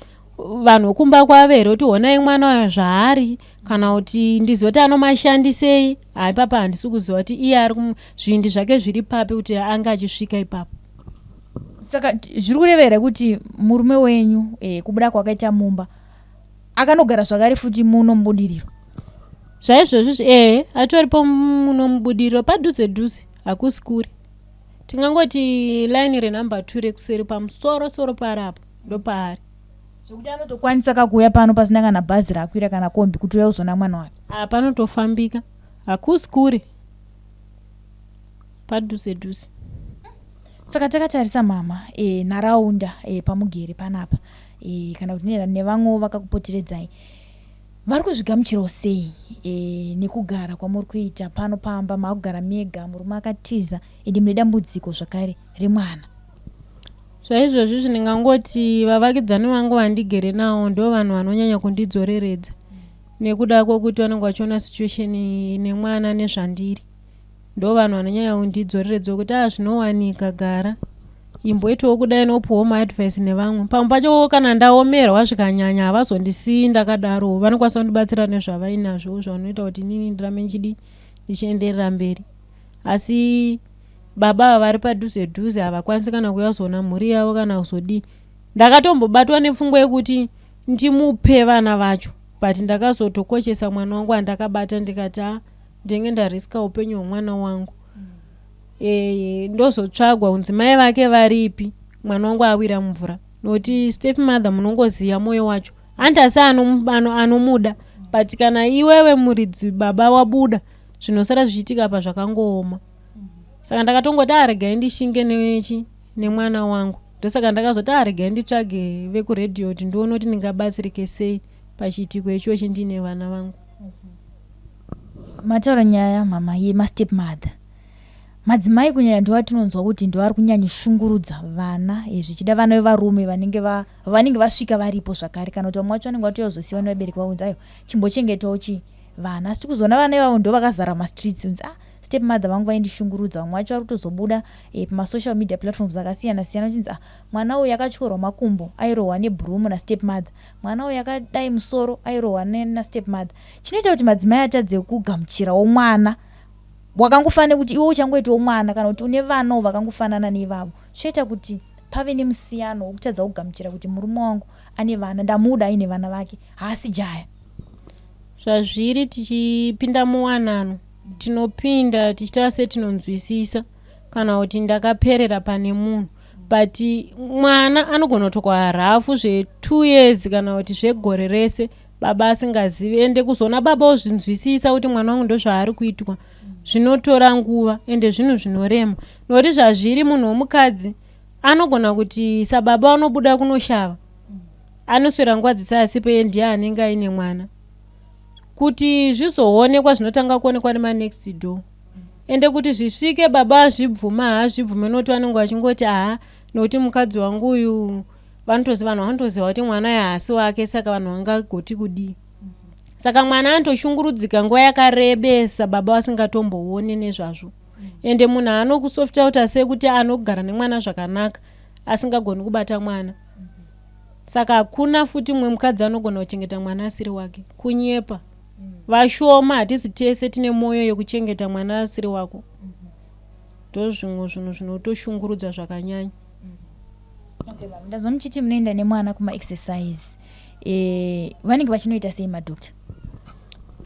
vanhu kumba kwavo here kuti honai mwana wayo zvaari, kana kuti ndiziva kuti anomashandisei. Papa handisi kuziva kuti iye ari zvindi zvake zviri papi kuti anga achisvika ipapo. Saka zviri kurevera kuti murume wenyu kubuda kwakaita mumba akanogara zvakare futi muno mubudiriro. Zvaizvozvo atoripo muno mubudiriro padhuze dhuze, hakusi kure. Tingangoti line renumber 2 rekuseri pamusoro parapo ndopaari. Zvokuti anotokwanisa kakuuya pano pasina kana bhazi rakwira kana kombi kuti uya uzona mwana wake. Panotofambika, hakusi kure, padhuze dhuze. Saka takatarisa mama nharaunda pamugere panapa kana kuti nevamwe vakakupoteredzai vari kuzvigamuchirawo sei nekugara kwamuri kuita pano pamba makugara mega, murume akatiza ende mune dambudziko zvakare remwana. Zvaizvozvo zvindingangoti vavakidzani vangu vandigere navo ndo vanhu vanonyanya kundidzoreredza nekuda kwokuti vanenge vachiona situation nemwana nezvandiri. Ndo vanhu vanonyanya kundidzoreredza kuti zvinowanika, gara imboitawo kudai nopuwawo maadvice nevamwe. Pamwe pacho kana ndaomerwa zvikanyanya havazondisii ndakadaro, vanokwanisa kundibatsira nezvavainazvo zvanoita kuti inini ndirambe ndichienderera mberi. Asi baba vari padhuze dhuze havakwanisi kana kuyazoona mhuri yavo kana kuzodii. Ndakatombobatwa nepfungwa yekuti ndimupe vana vacho, but ndakazotokoshesa mwana wangu andakabata ndikati ndenge ndariska upenyu hwemwana wangu. Ndozotsvagwa kunzi mai vake varipi, mwana wangu awira mumvura. Nokuti step mother munongoziya moyo wacho, handasi anomuda, but kana iwewe muridzi baba wabuda zvinosara zvichiitika pa zvakangooma. Saka ndakatongoti regai ndishinge nemwana wangu. Ndosaka ndakazoti regai nditsvage vekuredhiyo kuti ndione kuti ndingabatsirike sei pachiitiko ichochi ndine vana vangu. Mataura nyaya mama yemastep mother. Madzimai kunyanya ndo atinonzwa kuti ndo ari kunyanya shungurudza vana zvichida vana vevarume vanenge vasvika varipo zvakare, kana kuti vamwe vacho vanenge vatozosiwa nevabereki vavo ayo chimbochengetawo vana. Asi kuzoona vana ivavo ndo vakazara mastreets unzi step mother vangu vaindishungurudza. Vamwe vacho vari kutozobuda pamasocial media platforms akasiyana siyana uchinzi mwana uyu akatyorwa makumbo airohwa nebhurumu nastep mother, mwana uyu akadai musoro airohwa nastep mother. Chinoita kuti madzimai atadze kugamuchirawo mwana wakangofanira kuti iwe uchangoitawo mwana kana kuti une vanawo vakangofanana nevavo. Zvoita kuti pave nemusiyano wokutadza kugamuchira kuti murume wangu ane vana, ndamuda aine vana vake, haasi jaya. Zvazviri tichipinda muwanano tinopinda tichita setinonzwisisa kana kuti ndakaperera pane munhu, but mwana anogona kutokwa rafu zve2 years kana kuti zvegore rese baba asingazivi, ende kuzoona baba ozvinzwisisa kuti mwana wangu ndo zvaari kuitwa zvinotora nguva ende zvinhu zvinorema. Nokuti zvazviri munhu womukadzi anogona kuti sababa anobuda kunoshava, anoswera nguva dzisasi pe ndiye anenge aine mwana. Kuti zvizoonekwa zvinotanga kuonekwa nemanext door, ende kuti zvisvike baba azvibvuma haazvibvume nokuti vanenge vachingoti nokuti mukadzi wangu uyu vanhu vanotoziva kuti mwana uyu haasi wake, saka vanhu vangagoti kudii. Saka mwana anotoshungurudzika nguva yakarebesa baba vasingatombooni nezvazvo. Ende munhu anokusofta kuti sekuti anogara nemwana zvakanaka asingagoni kubata mwana. Saka hakuna futi mumwe mukadzi anogona kuchengeta mwana asiri wake, kunyepa. Vashoma, hatisi tese tine moyo yekuchengeta mwana asiri wako. Ndozvimwe zvinhu zvinotoshungurudza zvakanyanya. Ndazwa muchiti munoenda nemwana kuma exercise. Vanenge vachinoita sei madhokta?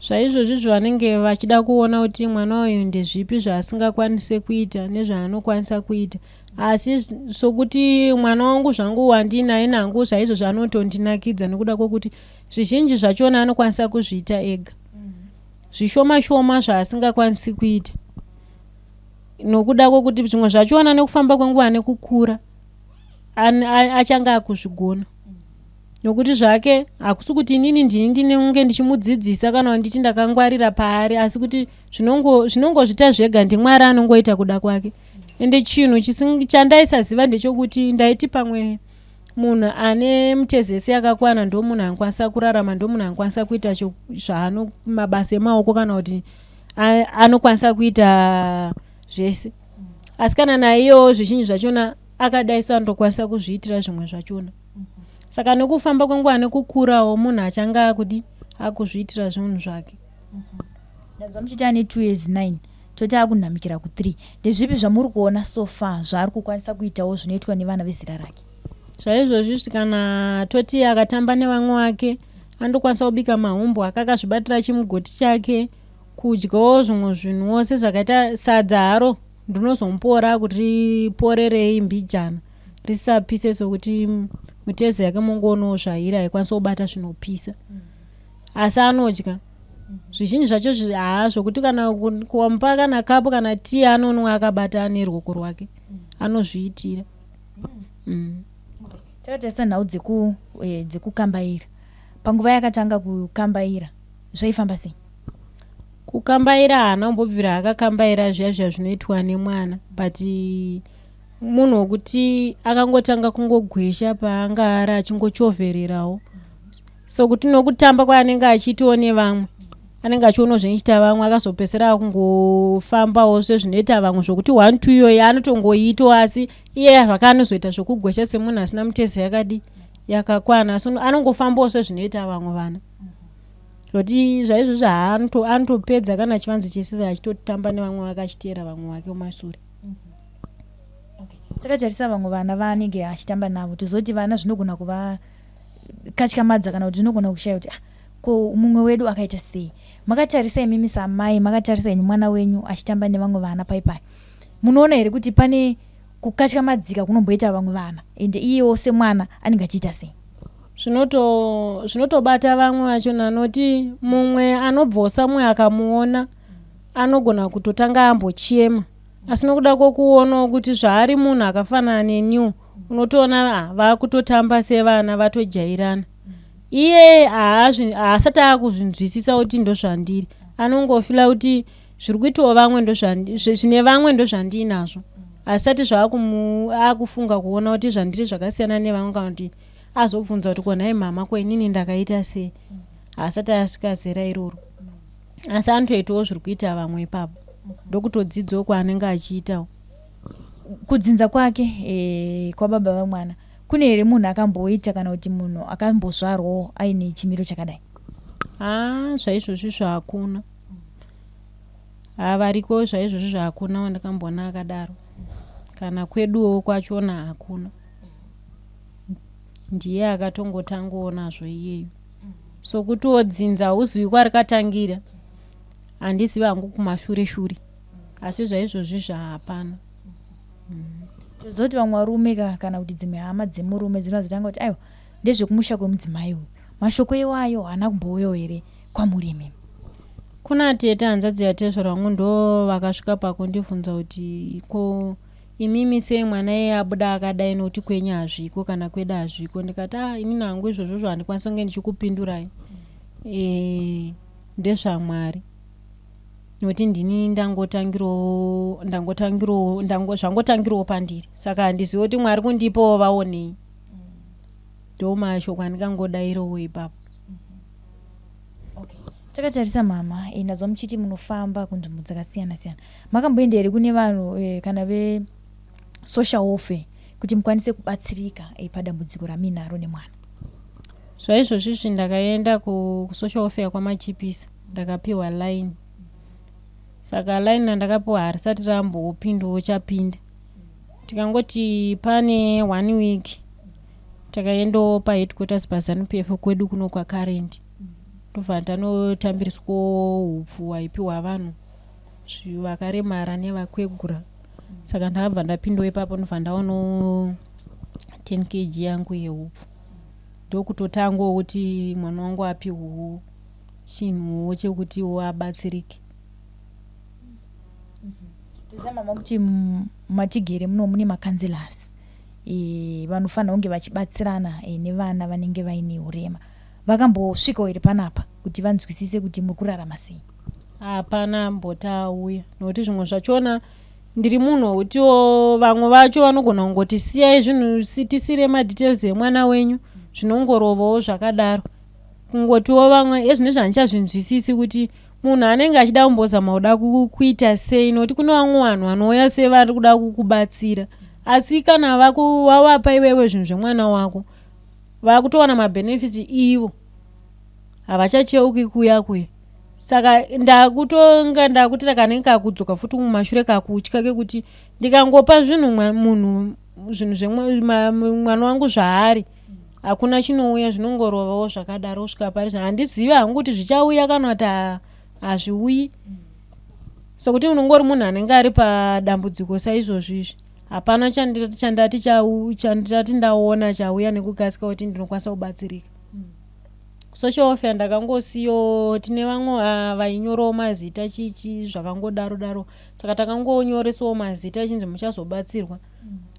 Zvaizvozvo vanenge vachida kuona kuti mwana uyu ndezvipi zvaasingakwanise kuita nezvaanokwanisa kuita. Asi sokuti mwana wangu zvangu wandinaye nangu zvaizvo zvanotondinakidza nekuda kwokuti zvizhinji zvachona anokwanisa kuzviita ega. Zvishoma shoma zvaasingakwanisi kuita. Nokuda kwokuti zvimwe zvachona nekufamba kwenguva nekukura achanga akuzvigona. nokuti zvake hakusi kuti inini ndinenge ndichimudzidzisa kana nditi ndakangwarira paari, asi kuti zvinongozvita zvega ndiMwari anongoita kuda kwake. Ende chinhu chandaisaziva ndechekuti ndaiti pamwe munhu ane mutezesi yakakwana ndo munhu anokwanisa kurarama, ndo munhu anokwanisa kuita zvaano mabasa emaoko kana kuti anokwanisa kuita zvese. Asi kana naiyo zvizhinji zvachona akadaiso anokwanisa kuzviitira zvimwe zvachona. Saka nekufamba kwenguva nekukurawo munhu achanga akuzviitira zvinhu zvake. Ndazva muchiti ane 2 years 9 toti akunamikira ku3. Ndezvipi zvamuri kuona so far zvaari kukwanisa kuitawo zvinoitwa nevana vezera rake? Zvaizvozvi kana toti akatamba nevamwe wake andokwanisa kubika mahumbo akakazvibatira chimugoti chake, kudyawo zvimwe zvinhuwo sezvakaita sadza haro ndinozomupora kuti riporerei mbijana risapise sokuti mutezi yake mungoonawo zvairi haikwanisa kubata zvinopisa. Asi anodya zvizhinji zvacho zvokuti kana kuwamupa kana kapu kana tii anonwa akabata neruoko rwake anozviitira. Takatarisa nhau dzekukambaira. Panguva yakatanga kukambaira zvaifamba sei? Kukambaira haana kumbobvira akakambaira zviya zvinoitwa nemwana, but munhu wekuti akangotanga kungogwesha paanga ari achingochovhererawo. So kuti nokutamba kwaanenge achiitawo nevamwe anenge achionawo zvinoita vamwe, akazopedzera kungofambawo zvezvinoita vamwe zvokuti 1 2 iyoyi anotongoitawo, asi iye zvakaanozoita zvokugwesha semunhu asina mutezi yakakwana, so anongofambawo sezvinoita vamwe vana. Zvokuti zvaizvozvo anotopedza kana chivanze chese achitotamba nevamwe vakachiteera vamwe vake mumashure. Takatarisa vamwe vana vanenge achitamba navo tozoti vana zvinogona kuva katyamadza kana kuti zvinogona kushaya kuti ko mumwe wedu akaita sei. Makatarisa imimi samai, makatarisa ini mwana wenyu achitamba nevamwe vana paipai, munoona here kuti pane kukatyamadzika kunomboita vamwe vana ende iyewo semwana anenge achiita sei? Zvinotobata vamwe vachona, noti mumwe anobvawo samwe akamuona anogona kutotanga ambochema, asi nokuda kwokuonawo kuti zvaari munhu akafanana neniwo unotoona vakutotamba sevana vatojairana. Iye haasati akuzvinzwisisa kuti ndo zvandiri, anongofila kuti zviri kuitawo vamwe zvine vamwe ndo zvandinazvo, asati akufunga kuona kuti zvandiri zvakasiyana nevamwe kana kuti azobvunza kuti konai mama kwenini ndakaita sei, asati asvika zera iroro. Asi anotoitawo zviri kuita vamwe ipapo, ndokutodzidzawo kwaanenge achiitawo. Kudzinza kwake kwababa vamwana kune here munhu akamboita kana kuti munhu akambozvarwawo aine chimiro chakadai? Zvaizvozvi zvakuna. Variko zvaizvozvi zvakuna wandakambona akadaro. Kana kweduwo kwachona hakuna. Ndiye akatongotangoonazvo iyeyo. So kutodzinza hauzivi kwarikatangira, handizivi hangu kumashure-shure, asi zvaizvozvi zvahapana. Tozoti vamwe varume kana kuti dzimwe hama dzemurume dzinozotanga kuti aiwa ndezvekumusha kwemudzimai uyu, mashoko iwayo haana kumbouyawo here kwamuri imimi? Kuna tete hanzvadzi yatezvera vamwe ndo vakasvika pakundibvunza kuti ko imimi sei mwana iye abuda akadai nokuti kwenyu hazviko kana kwedu hazviko. Ndikati inini hangu izvozvo handikwanisa kunge ndichikupindurai, ndezvaMwari, nokuti ndini zvangotangirawo pandiri, saka handizivi kuti Mwari kundipawo vaonei. Ndo mashoko andikangodairawo ipapo. Takatarisa mama, ndazva muchiti munofamba kunzvimbo dzakasiyana-siyana. Makamboenda here kune vanhu kana ve-social welfare kuti mukwanise kubatsirika padambudziko raminaro nemwana? Zvaizvozvi ndakaenda ku-social welfare kwamachipisa ndakapiwa line. Saka line randakapiwa harisati rambopindawo chapinda. Tikangoti pane 1 week takaendawo paheadquarters paZANU-PF kwedu kuno kwaKarendi. Ndobva ndanotambiriswawo hupfu hwaipiwa vanhu vakaremara nevakwegura. Saka ndakabva ndapindawo ipapo ndobva ndaonawo 10 kg yangu yehupfu. Ndokutotangawo kuti mwana wangu apiwewo chinhuwo chekuti abatsirike. Ndizama mama kuti matigere muno mune makanzelasi. vanofanira kunge vachibatsirana nevana vanenge vaine urema. Vakambosvikawo iri panapa kuti vanzwisise kuti muri kurarama sei? Hapana mbotauya, nokuti zvimwe zvachona ndiri munhu wekutiwo vamwe vacho vanogona kungoti siyai zvinhu tisire madetails emwana wenyu, zvinongorovawo zvakadaro. Kungotiwo vamwe ezvine zvandichazvinzwisisi kuti munhu anenge achida kumbozama kuda kuita sei, nokuti kune vamwe vanhu vanouya sevari kuda kukubatsira, asi kana wavapa iwewe zvinhu zvemwana wako vakutowana mabenefits ivo havachacheuki kuya kuya. Saka ndakutira kanenge kakudzoka futi kumashure kakutya kekuti ndikangopa zvinhu munhu zvinhu zvemwana wangu zvaari hakuna chinouya, zvinongorovawo zvakadaro kusvika pari. Handizivi hangu kuti zvichauya kana kuti hazviuyi. Sokuti unongori munhu anenge ari padambudziko saizvozvizvi, hapana chandati ndaona chauya nekukasika kuti ndinokwanisa kubatsirika. Social welfare ndakangosiyo, tine vamwe vainyorawo mazita chichi zvakangodaro daro, saka takangonyoresawo mazita chinzi muchazobatsirwa,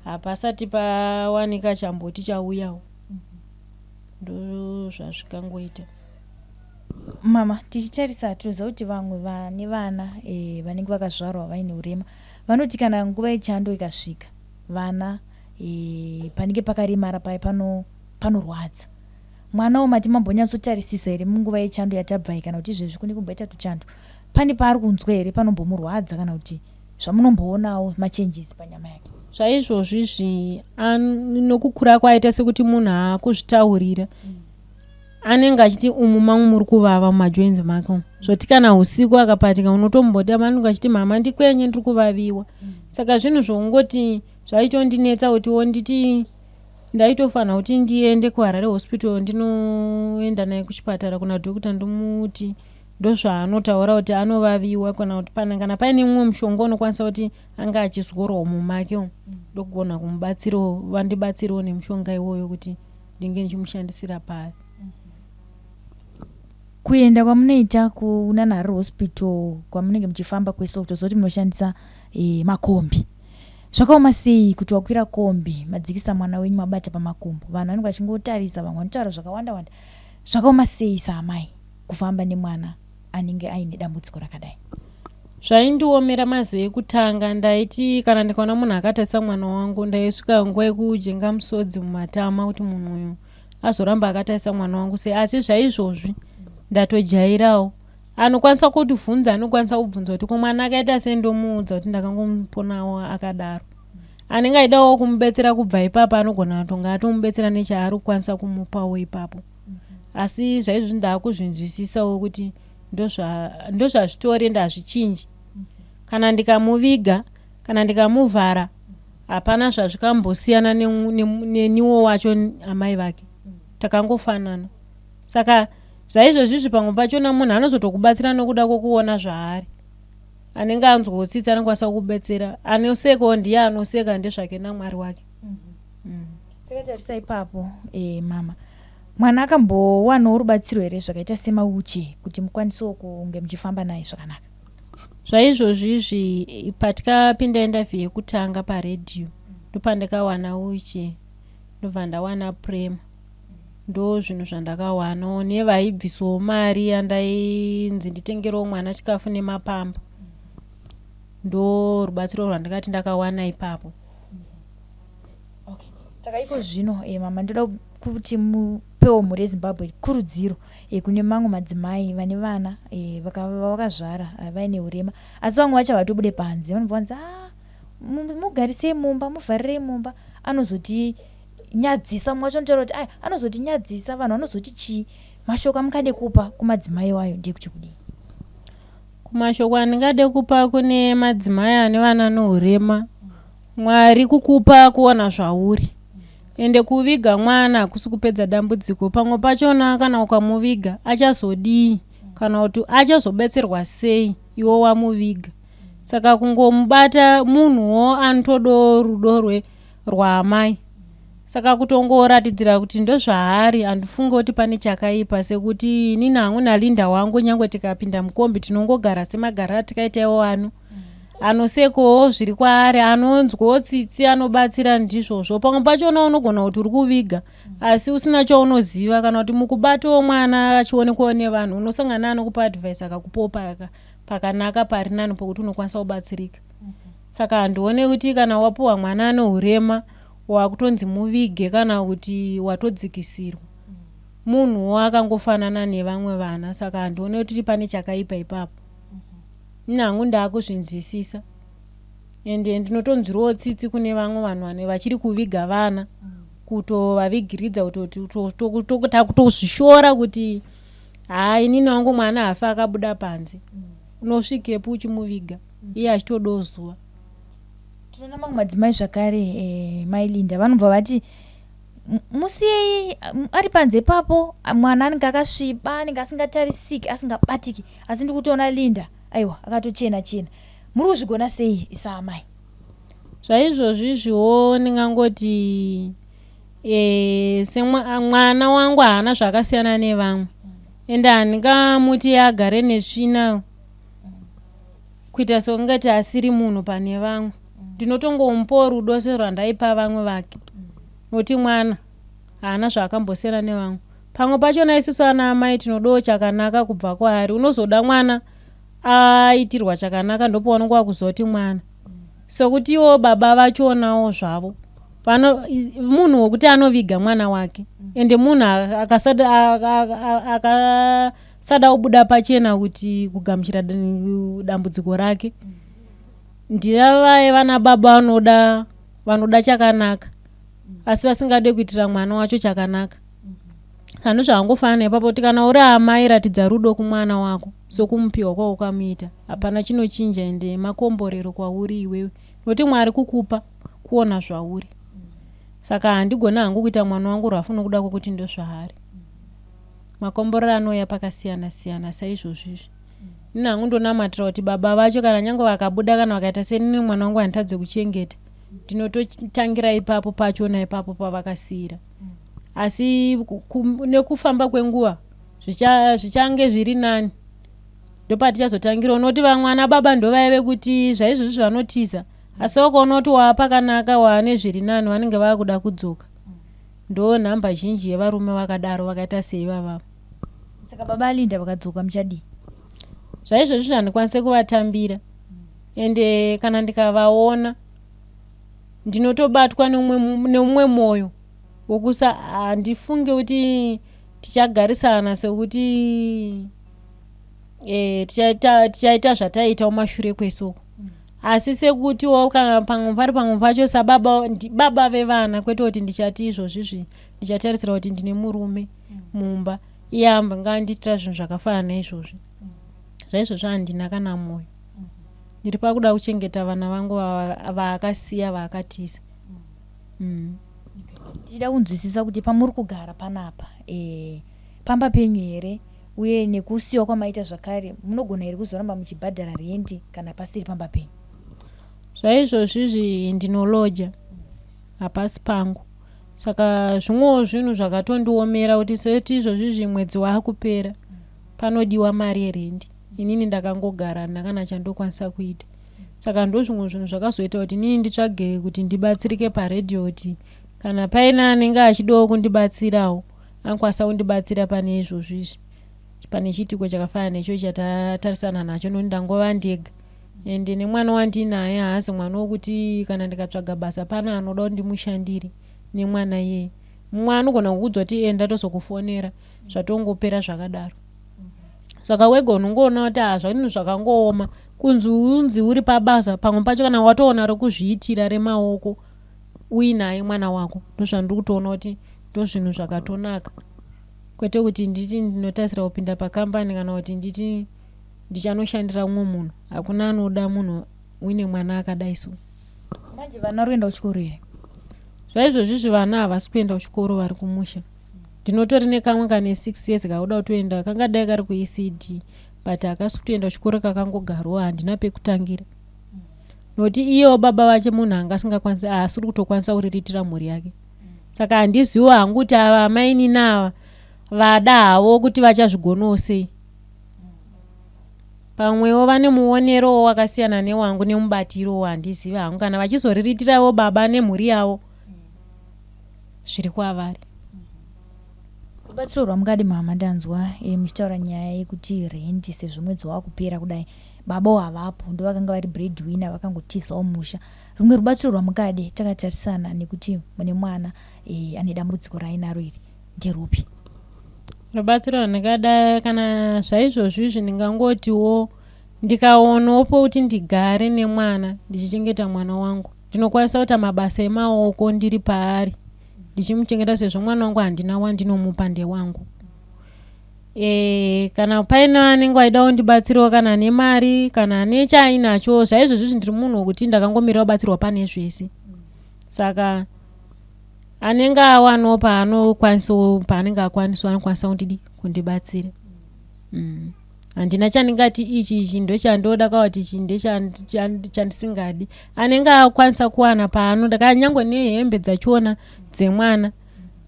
hapasati pawanika chamboti chauyawo. Ndo zvazvikangoita. Mama, tichitarisa tinoziva kuti vamwe vane vana vanenge vakazvarwa vaine urema vanoti kana nguva yechando ikasvika vana panenge pakaremara paya panorwadza. Mwana womati mambonyatsotarisisa here munguva yechando yatabva kana kuti izvezvi kune kumboita tuchando pane paari kunzwa here panombomurwadza kana kuti zvamunomboonawo machenjesi panyama yake? Zvaizvozvizvi nokukura kwaita sekuti munhu haakuzvitaurira, anenge achiti umu mangu muri kuvava mumajoinzi make, zvoti kana usiku akapatika unotomboti manenge achiti mama ndikwenye ndiri kuvaviwa. Saka zvinhu zvongoti zvaitondinetsa kutiwo nditi ndaitofanira kuti ndiende kuHarare hospital ndinoenda naye kuchipatara kuna dhokota ndomuti ndozvaanotaura kuti anovaviwa, kana kuti kana paine mumwe mushonga unokwanisa kuti anga achizorowo mumake ndokugona kumubatsirawo, vandibatsirawo nemushonga iwoyo kuti ndinge ndichimushandisira pari. Kuenda kwamunoita kuna Harare hospital kwamunenge muchifamba kwese kutozoti munoshandisa makombi, zvakaoma sei kuti wakwira kombi madzikisa mwana wenyu mabata pamakumbo? Vanhu vanenge vachingotarisa, vamwe vanotaura zvakawanda wanda. Zvakaoma sei saamai kufamba nemwana anenge aine dambudziko rakadai? Zvaindiomera mazuva ekutanga, ndaiti kana ndikaona munhu akatarisa mwana wangu ndaisvika nguva yekujenga musodzi mumatama kuti munhu uyu azoramba akatarisa mwana wangu sei. Asi zvaizvozvi ndatojairawo. Anokwanisa kutibvunza, anokwanisa kubvunza kuti ko mwana akaita sei, ndomuudza kuti ndakangomuponawo akadaro. Anenge aidawo kumubetsera kubva ipapo anogona kutonga atomubetsera nechaari kukwanisa kumupawo ipapo. Asi zvaizvozvi ndakuzvinzwisisawo kuti ndozvazvitori ndazvichinji. Kana ndikamuviga kana ndikamuvhara hapana zvazvikambosiyana neniwo wacho amai vake, takangofanana. Saka zvaizvozvizvi pamwe pachona munhu anozotokubatsira nokuda kwokuona zvaari. Anenge anzwotsitsa anokwanisa kukubetsera, anosekawo ndiye anoseka ndezvake naMwari wake. Takatarisa ipapo mama, mwana akambowanawo rubatsiro here zvakaita semauche kuti mukwanisewo kunge muchifamba naye zvakanaka? Zvaizvozvizvi patikapinda interview yekutanga paredhiyo ndopandakawana uche, ndobva ndawana prema. Ndo zvinhu zvandakawanawo, nevaibvisawo mari yandainzi nditengerewo mwana chikafu nemapamba. Ndo rubatsiro rwandakati ndakawana ipapo. Saka iko zvino mama, ndoda kuti mupewo mhuri yeZimbabwe kurudziro kune mamwe madzimai vane vana vakazvara vaine urema, asi vamwe vacho vatobude panze. Vanobvanza mugarisei mumba, muvharirei mumba, anozoti nyadzisa. Mwacho ndotaura kuti anozoti nyadzisa, vanhu vanozoti chii? Mashoko amungade kupa kumadzimai wayo ndekuti kudii? Kumashoko andingade kupa kune madzimai ane vana nourema, Mwari kukupa kuona zvauri. Ende kuviga mwana hakusi kupedza dambudziko. Pamwe pachona kana ukamuviga achazodii kana kuti achazobetserwa sei iwo wamuviga. Saka kungomubata munhuwo anotodo rudo rwaamai. Saka kutongoratidzira kuti ndozvaari, handifunge kuti pane chakaipa, sekuti nini hangu naLinda wangu nyangwe tikapinda mukombi tinongogara semagara tikaitawo wanu. anosekawo zviri kwaari, anonzwawo tsitsi, anobatsira ndizvozvo. Pamwe pachona unogona kuti uri kuviga asi usina chaunoziva, kana kuti mukubatawo mwana achionekwawo nevanhu unosangana anokupa advice akakupawo pakanaka pari nani pokuti unokwanisa kubatsirika. Saka handione kuti kana wapuwa mwana ane urema wakutonzi muvige kana kuti watodzikisirwa, munhu akangofanana nevamwe vana. Saka handione kuti pane chakaipa ipapo. Nangu ndakuzvinzwisisa ende ndinotonzwirawo tsitsi kune vamwe vanhu vachiri kuviga vana, kutovavigiridza kutozvishora kuti inini wangu mwana afa akabuda panze, unosvikepo uchimuviga iye achitodawo zuva. Tinoona mamwe madzimai zvakare Mailinda vanobva vati musiyei ari panze papo, mwana anenge akasviba, anenge asingatarisiki, asingabatiki, asi ndikutoona Linda aiwa akatochena chena. Muri kuzvigona sei saamai? Zvaizvozvizviwo ndingangoti mwana wangu haana zvakasiyana nevamwe, ende handingamuti agare nesvina kuita sokungati asiri munhu pane vamwe. Ndinotongomupawo rudo serwandaipa vamwe vake, nokuti mwana haana zvaakambosiyana nevamwe. Pamwe pachona isusu ana amai tinodawo chakanaka kubva kwaari. Unozoda mwana aitirwa chakanaka ndopaunenge wakuzoti mwana, sokuti iwo baba vachonawo zvavo munhu wokuti anoviga mwana wake, ende munhu akasada kubuda pachena kuti kugamuchira dambudziko rake. Ndivavaye vana baba vanoda chakanaka asi vasingade kuitira mwana wacho chakanaka. Sano zvaangofanira ipapo kuti kana uri amai ratidza rudo kumwana wako sokumupiwa kwawo ukamuita, hapana chinochinja ende makomborero kwauri iwewe, nokuti Mwari kukupa kuona zvauri. Saka handigona hangu kuita mwana wangu rwafuna kuda kuti ndo zvaari. Makomborero anouya pakasiyana siyana saizvozvizvi. Nini hangu ndonamatira kuti baba vacho kana nyange vakabuda kana vakaita senini mwana wangu handitadze kuchengeta, ndinototangira ipapo pachona ipapo pavakasira. Asi nekufamba kwenguva zvichange zviri nani ndopatichazotangira. Unoti vamwana baba ndovaive kuti zvaizvozvi vanotiza, asi wakaona kuti waapakanaka waane zviri nani vanenge vakuda kudzoka. Ndo nhamba zhinji yevarume vakadaro vakaita sei vavavo. Saka baba Linda vakadzoka muchadii? Zvaizvozvi handikwanise kuvatambira, ende kana ndikavaona ndinotobatwa neumwe moyo wokusa handifunge kuti tichagarisana sekuti tichaita zvataita umashure kwesoko. Asi sekuti pamwe pacho sababa vevana, kwete kuti ndichati izvozvizvi ndichatarisira kuti ndine murume mumba iye amba nganditira zvinhu zvakafanana naizvozvi. Zvaizvozvo handina kana moyo. Ndiri pakuda kuchengeta vana vangu vaakasiya vaakatiza. Tichida kunzwisisa kuti pamuri kugara panapa pamba penyu here, uye nekusiyiwa kwamaita zvakare munogona here kuzoramba muchibhadhara rendi kana pasiri pamba penyu? Zvaizvozvizvi ndinoloja hapasi pangu. Saka zvimwewo zvinhu zvakatondiomera kuti sekuti izvozvizvi mwedzi waakupera panodiwa mari yerendi, inini ndakangogara ndakana chandokwanisa kuita. Saka ndo zvimwe zvinhu zvakazoita kuti inini nditsvage kuti ndibatsirike paredhiyo, kuti kana paina anenge achidawo kundibatsirawo ankwanisa kundibatsira pane izvozvizvi, pane chitiko chakafanana necho chatatarisana nacho. Nokuti ndangova ndega ende nemwana wandinaye haasi mwana wokuti kana ndikatsvaga basa pana anoda kuti ndimushandire nemwana iye. Mumwe anogona kukuudza kuti enda tozokufonera zvatongopera zvakadaro. Saka wega unongoona kuti zvinhu zvakangooma kunzi uri pabasa, pamwe pacho kana watoona rekuzviitira remaoko uinaye mwana wako, ndozvandiri kutoona kuti ndo zvinhu zvakatonaka, kwete kuti nditi ndinotarisira kupinda pakambani kana kuti nditi ndichanoshandira umwe munhu. Hakuna anoda munhu uine mwana akadai so. Manje vana vari kuenda kuchikoro here? Zvaizvozvizvi vana havasi kuenda kuchikoro, vari kumusha. Ndinotori nekamwe kane 6 years kauda kutoenda, kangadai kari kuECD but akasi kutoenda kuchikoro kakangogarawo, handina pekutangira. Nokuti iyo baba vache munhu angasingakwanisi, asiri kutokwanisa kuriritira mhuri yake. Saka handiziwo hangu kuti ava maini nava vada havo kuti vachazvigonawo sei. pamwewo vane muonerowo wakasiyana newangu nemubatiro wandiziva hangu kana vachizoriritirawo baba nemhuri yavo zviri kwavari. Rubatsiro rwamungadi mama ndanzwa muchitaura nyaya yekuti rendi sezvo mwedzi wakupera kudai baba havapo ndo vakanga vari breadwinner vakangotizawo musha. Rumwe rubatsiro rwamungadi takatarisana nekuti mune mwana ane dambudziko rainaro iri nderupi? Rubatsiro rwandingada kana zvaizvozvo izvi ndingangotiwo ndikaonawo kuti ndigare nemwana ndichichengeta mwana wangu ndinokwanisa kuita mabasa emaoko ndiri paari ndichimuchengeta sezvo mwana wangu handina wandinomupa ndewangu. Kana paine vanenge vaidawo ndibatsirawo kana nemari kana nechainacho zvaizvozvo ndiri munhu wokuti ndakangomirira kubatsirwa pane zvese. Saka anenge awanawo paanenge akwanisa anokwanisa kundibatsira. Handina chandingati ichi ndochandoda kana kuti ichi ndechandisingadi. Anenge akwanisa kuwana paano ndakanyangwe nehembe dzachona dzemwana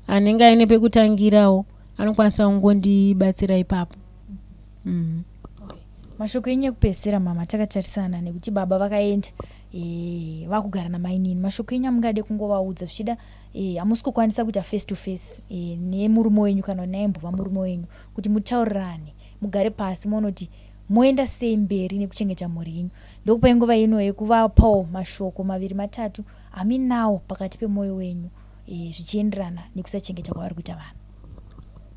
anenge aine pekutangirawo anokwanisa kungondibatsira ipapo. Mashoko enyu ekupedzisira mama takatarisana nekuti baba vakaenda vakugara namai nini. Mashoko enyu amungade kungovaudza zvichida hamusi kukwanisa kuita face to face nemurume wenyu kana naimbova murume wenyu kuti mutaurirane mugare pasi monoti moenda sei mberi nekuchengeta mhuri yenyu. Ndokupa nguva ino yekuvapawo mashoko maviri matatu aminawo pakati pemwoyo wenyu zvichienderana nekusachengeta kwavari kuita vanhu.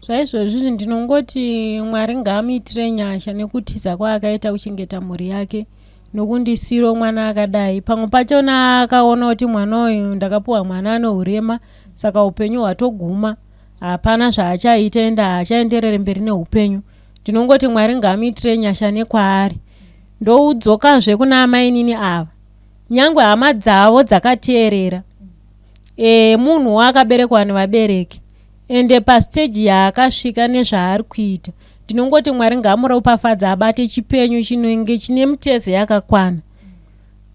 Zvaizvozvo ndinongoti Mwari ngaamuitire nyasha nekutiza kwaakaita kuchengeta mhuri yake nokundisiro mwana akadai. Pamwe pachona akaona kuti mwana uyu ndakapuwa mwana ane urema saka upenyu hwatoguma hapana zvaachaita ende haachaenderere mberi neupenyu. Ndinongoti Mwari ngaamuitire nyasha nekwaari. Ndoudzokazve kuna amai nini ava nyangwe hama dzavo dzakateerera munhu wakaberekwa nevabereki ende pastage yaakasvika nezvaari kuita. Ndinongoti Mwari ngaamuropafadza abate chipenyu chinenge chine mitezo yakakwana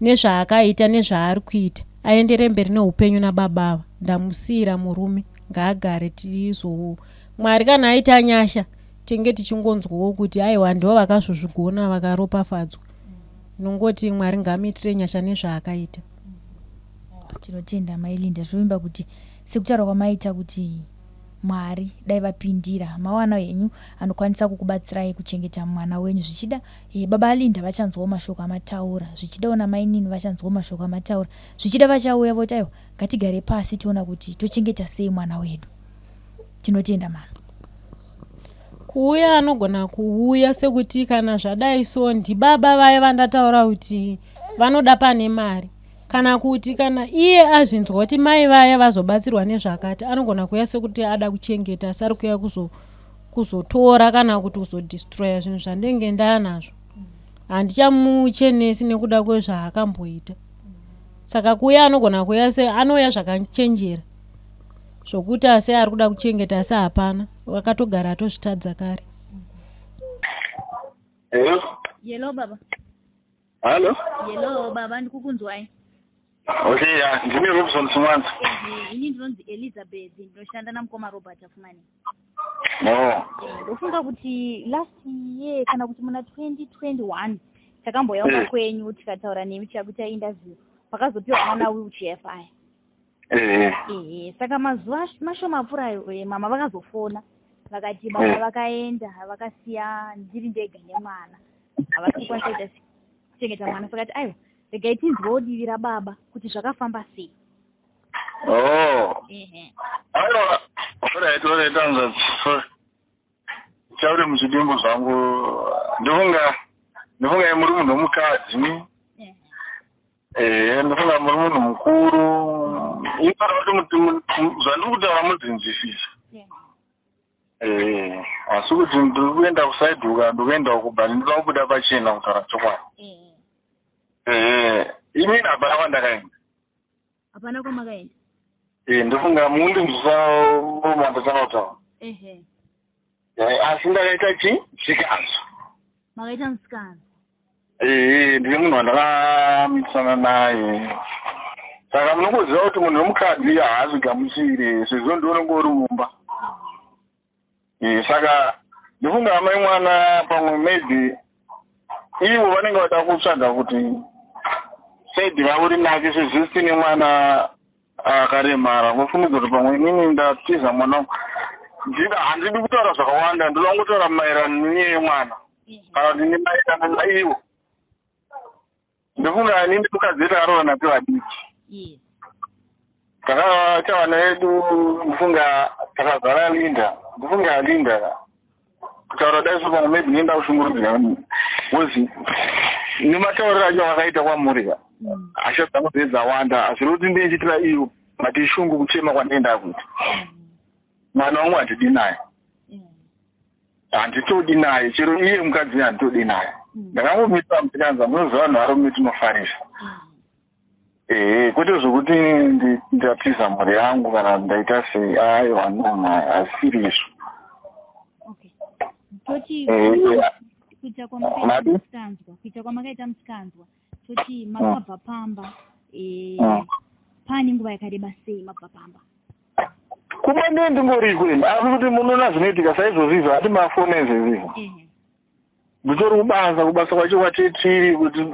nezvaakaita nezvaari kuita aendere mberi neupenyu nababava. Ndamusiyira murume ngaagare tirizo Mwari kana aita nyasha tenge tichingonzwawo kuti aiwa ndivo vakazozvigona vakaropafadzwa. Ndinongoti Mwari ngaamuitire nyasha nezvaakaita. Tinotenda Mailinda zvoimba kuti sekutaura kwamaita kuti Mwari dai vapindira mawana yenyu anokwanisa kukubatsirai kuchengeta mwana wenyu. Zvichida baba Alinda vachanzwawo mashoko amataura, zvichidawo namai nini vachanzwawo mashoko amataura, zvichida vachauya voti aiwa ngatigare pasi tiona kuti tochengeta sei mwana wedu. Tinotenda mama. Kuuya anogona kuuya sekuti kana zvadai so ndibaba vaya vandataura kuti vanoda pane mari kana kuti kana iye azvinzwa kuti mai vaya vazobatsirwa nezvakati anogona kuuya sekuti ada kuchengeta asari kuuya kuzotora kana kuti kuzodestroya zvinhu zvandenge ndanazvo. Handichamuchenesi nekuda kwezvaakamboita. Saka kuuya anogona kuuya se anouya zvakachenjera zvokuti asi ari kuda kuchengeta asi hapana wakatogara atozvitadza kare. Yellow baba. Halo? Yellow baba ndikukunzwai. Okay, ndimi Robson Sumanzi. Ini ndinonzi Elizabeth ndinoshanda namukoma Robert Afumani. Ndofunga kuti last year kana kuti muna 2021 takamboyawo kwenyu tikataura nemi chakuita interview pakazopiwa mwana wheelchair fire. Saka mazuva mashoma apfuura mama vakazofona vakati baba vakaenda vakasiya ndiri ndega nemwana havasi kwanisa kuchengeta mwana sakati aiwa regai tinzwawo divi rababa kuti zvakafamba sei. Aiwa toretanza chauri muzvidimbo zvangu ndofunga muri munhu womukadzi ndofunga muri munhu mukuru zvandiri kutaura mudzinzwisisa asi kuti ndiri kuenda kusaiduka ndikuendawo kubhani ndinoda kubuda pachena kutaura chokwadi. Ini hapana kwandakaenda. Hapana kwamakaenda? Ndofunga mundinzwisawo mandasana kutaura. Asi ndakaita chikanzo. Makaita musikanzo? Ndiri munhu wandakamisana naye. Saka munongoziva kuti munhu womukadzi haazvigamuchire sezvo ndionongori mumba. Saka ndofunga amai mwana pamwe maybe ivo vanenge vada kutsvaga kuti saidi ravo rinake sezvisini mwana akaremara kufunidza kuti pamwe inini ndatiza mwana handidi kutaura zvakawanda ndoda kungotaura maererano nenyaya yemwana kana kuti nemaererano naivo ndofunga nini mukadzi takarorana tevadiki takaita vana vedu ndofunga takazara Linda kutaura daiso pamwe maybe nenda kushungurudzira wozi nematauriro acho akaita kwamurika asha dzangu dzinenge dzawanda asi kuti ndechitira iyo matishungu kuchema kwandenda kuita mwana wangu handidi naye handitodi naye chero iye mukadzi handitodi naye ndakangomisa mutikanza munoziva vanhu varume tinofarisa kwete zvokuti ndatiza mhuri yangu kana ndaita sei aiwa noma asiriso kuita kwamakaita musikanzwa toti makabva pamba pane nguva yakareba sei mabva pamba kuma ndingori kwenu asi kuti munoona zvinoitika saizvozvizvo hati mafoni ezvezvizvo nditori kubasa kwacho kwatetiri kuti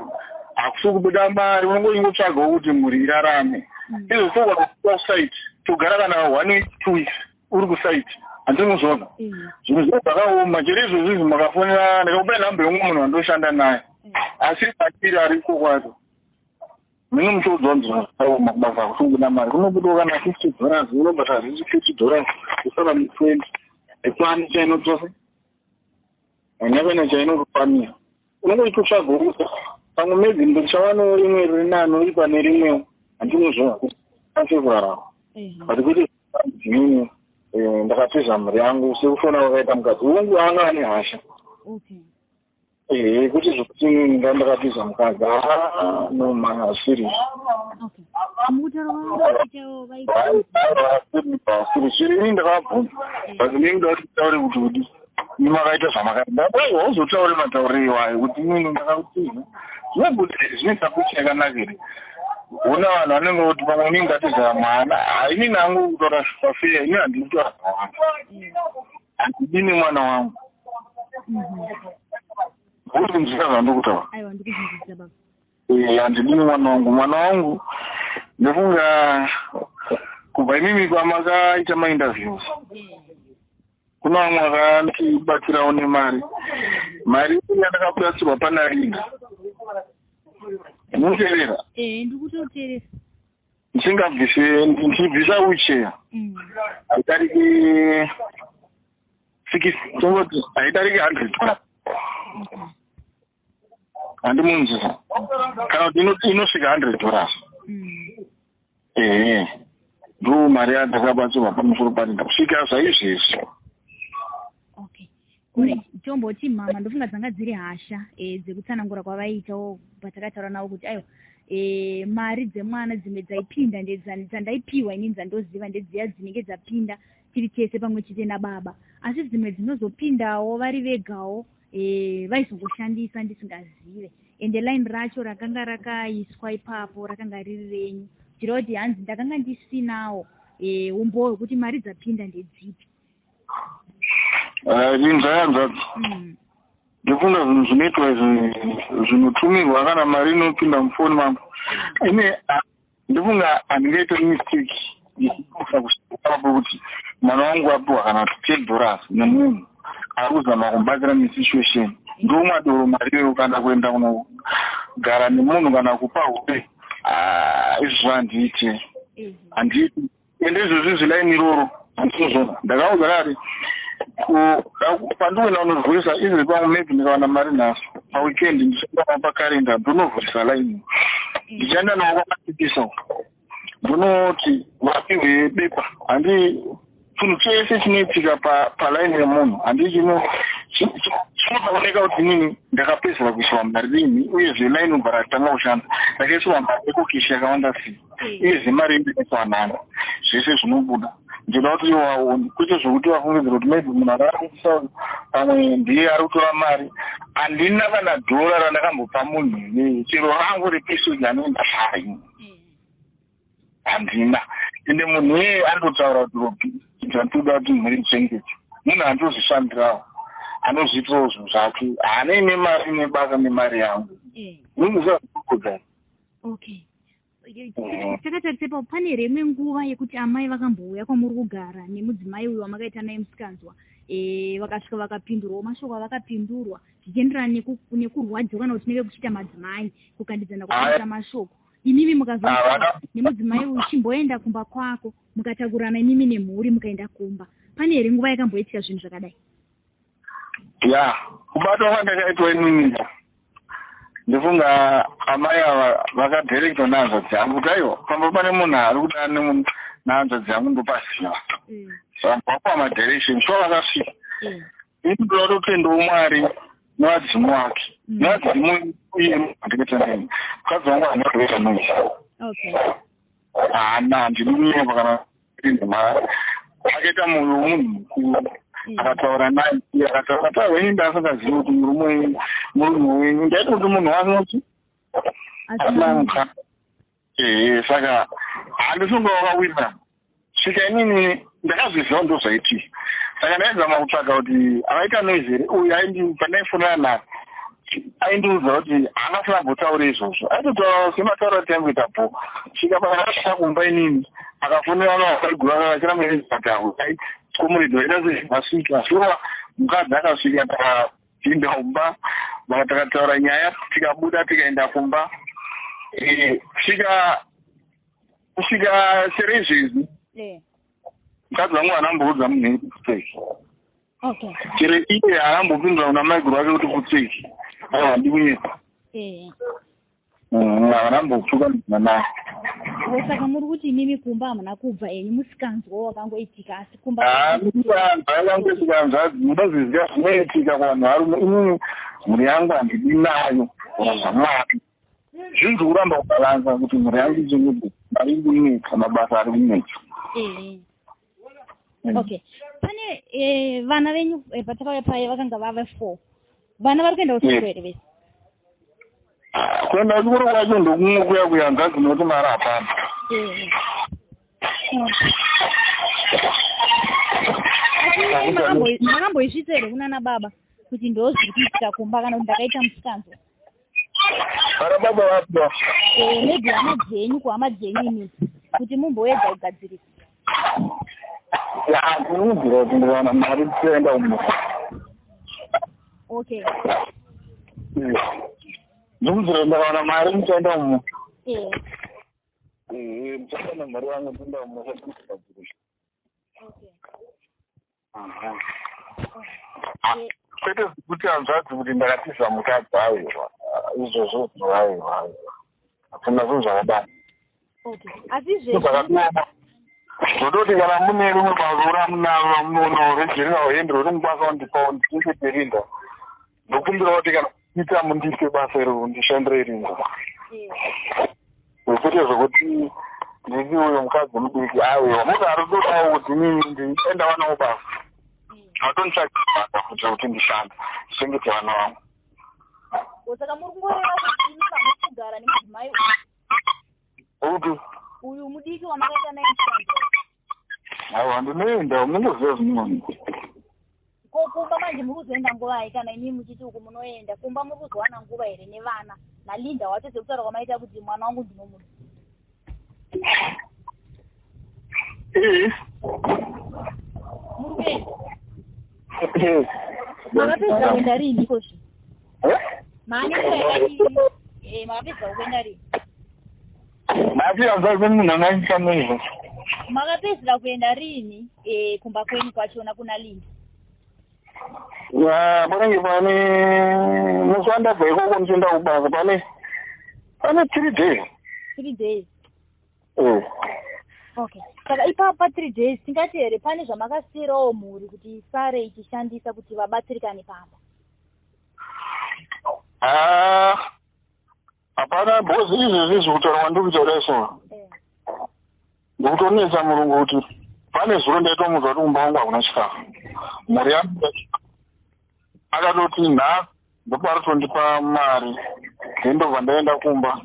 hakusi kubuda mari unongoingotsvagawo kuti mhuri irarame izvo sokuasite togara kana 1 week 2 weeks uri kusaiti handinozvona zvinhu zvino zvakaoma chero izvozvizvi makafonera ndikakupai nhambo yomwe munhu wandoshanda naye asi patiri ariko kwacho mino muchiudzwa nzvakaoma kubasa kusunguda mari kunobudawo kana $50 unobata hazvisi $50 kusara 20 ekwani chainotose anyakana chainokufanira unongoitotsvaga ukusa pamwe maybe ndichawanawo rimwe rinano iri pane rimwewo handinozvona kuti asekurarama but kuti dzimweni ndakatiza mhuri yangu sekufona kwakaita mukadzi ungu anga ane hasha kuti zvokuti ndakatiza mukadzi noma serious chiri ini ndakabvunza but mimi ndati kutaure kuti udi nimakaita zvamakaita hauzotaure matauriro iwayo kuti inini ndakakutiza zvinoita kuti yakanakire una vanhu vanenge kuti pamwe inini ndatiza mwana haini nangu kutaura zvifafeya ini handii kutaura zvawanda handidini mwana wangu kuti nzika zvandokutaura handidini mwana wangu ndofunga kubva imimi kwamakaita mainterviews kuna vamwe vakandibatirawo nemari yandakabatsirwa pana Linda muteerera ndikutoteerera ndichibvisa wheelchair haitariki 6 tongoti haitariki 100 handimunzisa kana kuti inosvika $100 ndo mari yandakabatsirwa pamusoro palinda kusvika zvaizvezvo tomboti mama ndofunga dzanga dziri hasha dzekutsanangura kwavaitawo patakataura navo kuti aiwa mari dzemwana dzimwe dzaipinda dzandaipiwa inini dzandoziva ndedziya dzinenge dzapinda tiri tese pamwe chete nababa asi dzimwe dzinozopindawo vari vegawo vaizongoshandisa ndisingazive ende line racho rakanga rakaiswa ipapo rakanga riri renyu chireva kuti hanzi ndakanga ndisinawo umboo hwekuti mari dzapinda ndedzipi ndinzvayanzvadzi ndofunga zvinhu zvinoitwa zvinotumirwa kana mari inopinda mufoni mangu ine ndofunga handingaita mistake yekusa kusaapo kuti mwana wangu apiwa kana kuti $10 nemunhu ari kuzama kumbatsira misituation ndo madoro mariyo kana kuenda kunogara nemunhu kana kupa hope izvo handiite ende izvozvi zvilaini iroro handinozvona ndakaudza kari pandikuenda kunovhurisa izvi pamwe maybe ndikawana mari nhasi paweekend ndichiendaa pakarenda ndonovhurisa laini ndichienda nawo kwamatipisa ndinoti vapiwe bepa handi chinhu chese chinoitika palaini yemunhu handi chinooneka kuti nini ndakapedzera kuisiwa mari rini uyezve laini ubva ratanga kushanda ndakaisiwa mari ekokishi yakawanda sei uyezve mari indikaisiwa nhano zvese zvinobuda ndoda kuti waoni kwete zvokuti wafungidzira kuti maybe munhu akakuisa pamwe ndiye ari kutora mari handina kana $1 randakambopa munhu chero rangu repisodi anoenda hai handina ende munhu iyeye andotaura kuti ndatoda kuti mhuri ichengete munhu handozvishandirawo anozviitirawo zvinhu zvake, haana ine mari nebasa nemari yangu. Ndinozvakukudzai. Okay. Takatarisepo pane rimwe nguva yekuti amai vakambouya kwamuri kugara nemudzimai uyu wamakaita naye musikanzwa, vakasvika vakapindurwa mashoko avakapindurwa zvichienderana nekurwadziwa kana kuti neve kuchiita madzimai kukandidzana kuita mashoko. Imimi mukazoa nemudzimai uyu chimboenda kumba kwako mukatakurana imimi nemhuri mukaenda kumba. Pane here nguva yakamboitika zvinhu zvakadai? Ya, kubatwa kwandakaitwa inini ndifunga amai ava vakadirektwa nehanzvadzi dzangu kuti aiwa pamba pane munhu ari kuda nehanzvadzi dzangu ndopaziva vapa madirection so vakasvika inoda kutotendawo Mwari nevadzimu wake nevadzimu uye ndikatendeni mukadzi wangu haana kuita noise haana ndinonyepa kana ndimara akaita mwoyo womunhu mukuru akataura naye akataura wenyu ndasakaziva kuti murume wenyu ndaiti kuti munhu wake kuti asina mukana saka handisunga wakawira svika inini ndakazviziva ndo zvaitika saka ndaizama kutsvaga kuti akaita noise here uyu pandaifonana naye aindiudza kuti haangafuna kumbotaura izvozvo aitotaura semataura taimboitapo svika pakasvika kumba inini akafonera navakaigura vakachiramba nezvipataro komuridhi waita sezvasvika so mukadzi akasvika takapinda kumba takataura nyaya tikabuda tikaenda kumba kusvika sere izvezvi mukadzi wangu haanamboudza munhu kutseki chero iye haanambopindura kuna maiguru wake kuti kutseki aiwa ndikunyepa haanambopfuka naye. Saka muri kuti imimi kumba hamuna kubva enyu musikanzwa wakangoitika asi kumba akangoisikanzvadzi munozviziva zvinoitika kuvanhu varume inini mhuri yangu handidi nayo zvamwari zvinzi kuramba kubalanza kuti mhuri yangu ichengete ari kunetsa mabasa ari kunetsa. Okay, pane vana venyu patakauya paye vakanga vave 4 vana vari kuenda kuchikoro here vese? Kuenda kuchikoro kwacho ndokumwe kuya kuyanzvadzi noti mari hapana. Makamboisvitsa here kunana baba kuti ndo zviri kuitika kumba kana kuti ndakaita musikanzwa? Vana baba vapwa maybe hama dzenyu kuhama dzenyu imi kuti mumboedza kugadzirisa. ndinomudzira kuti ndikawana mari tisaenda umo. Okay. Ndinomudzira ndikawana mari tisaenda umo. Ndichaenda mari yangu tienda umo sakugadzirisa. Kwete kuti hanzvadzi kuti ndakatiza mukadzi aiwa izvozvo aiwa hakuna zvinhu zvakadai. Asi ndototi kana mune rimwe barura munaro munoregerera uende ruri mubasa wandipawo ndingeterinda ndokumbira kuti kana kuita mundiise basa iro ndishandire irinda kwete zvokuti ndiki uyo mukadzi mudiki aiwa mugari dodawo kuti ndienda wanawo basa hatonitsvakibasa kuitira kuti ndishanda ndichengete vana vangu. Saka muri kungoreva kuti imi kugara nemudzimai kuti uyu mudiki wamakaita naye musikanzwa? Aiwa ndinoenda munongoziva zvinono. Kumba manje muri kuzoenda nguvai kana inimi muchiti uku munoenda kumba muri kuzowana nguva here nevana nalinda wacho dzekutaura kwamaita kuti mwana wangu ndinomuda? Muri kuenda? Makapedza kuenda rini ikozvi? Mane kuenda rini? Makapedza kuenda rini? Mati munhu angaisanoizvo. Makapedzera kuenda rini kumba kwenyu kwachona kuna Linda? Panenge pane musi wandabva ikoko ndichienda kubasa pane 3 days. 3 days? Okay. Saka ipapo pa 3 days tingati here pane zvamakasiyirawo mhuri kuti isare ichishandisa kuti vabatsirikane pamba? Hapana bhozi izvezvi zvekutaura kwandiri kutaura izvo ndikutonetsa murungu kuti pane zuro ndaitomuudza kuti kumba wangu hakuna chikafu. Mari yangu akatoti ndopari tondipa mari ndendobva ndaenda kumba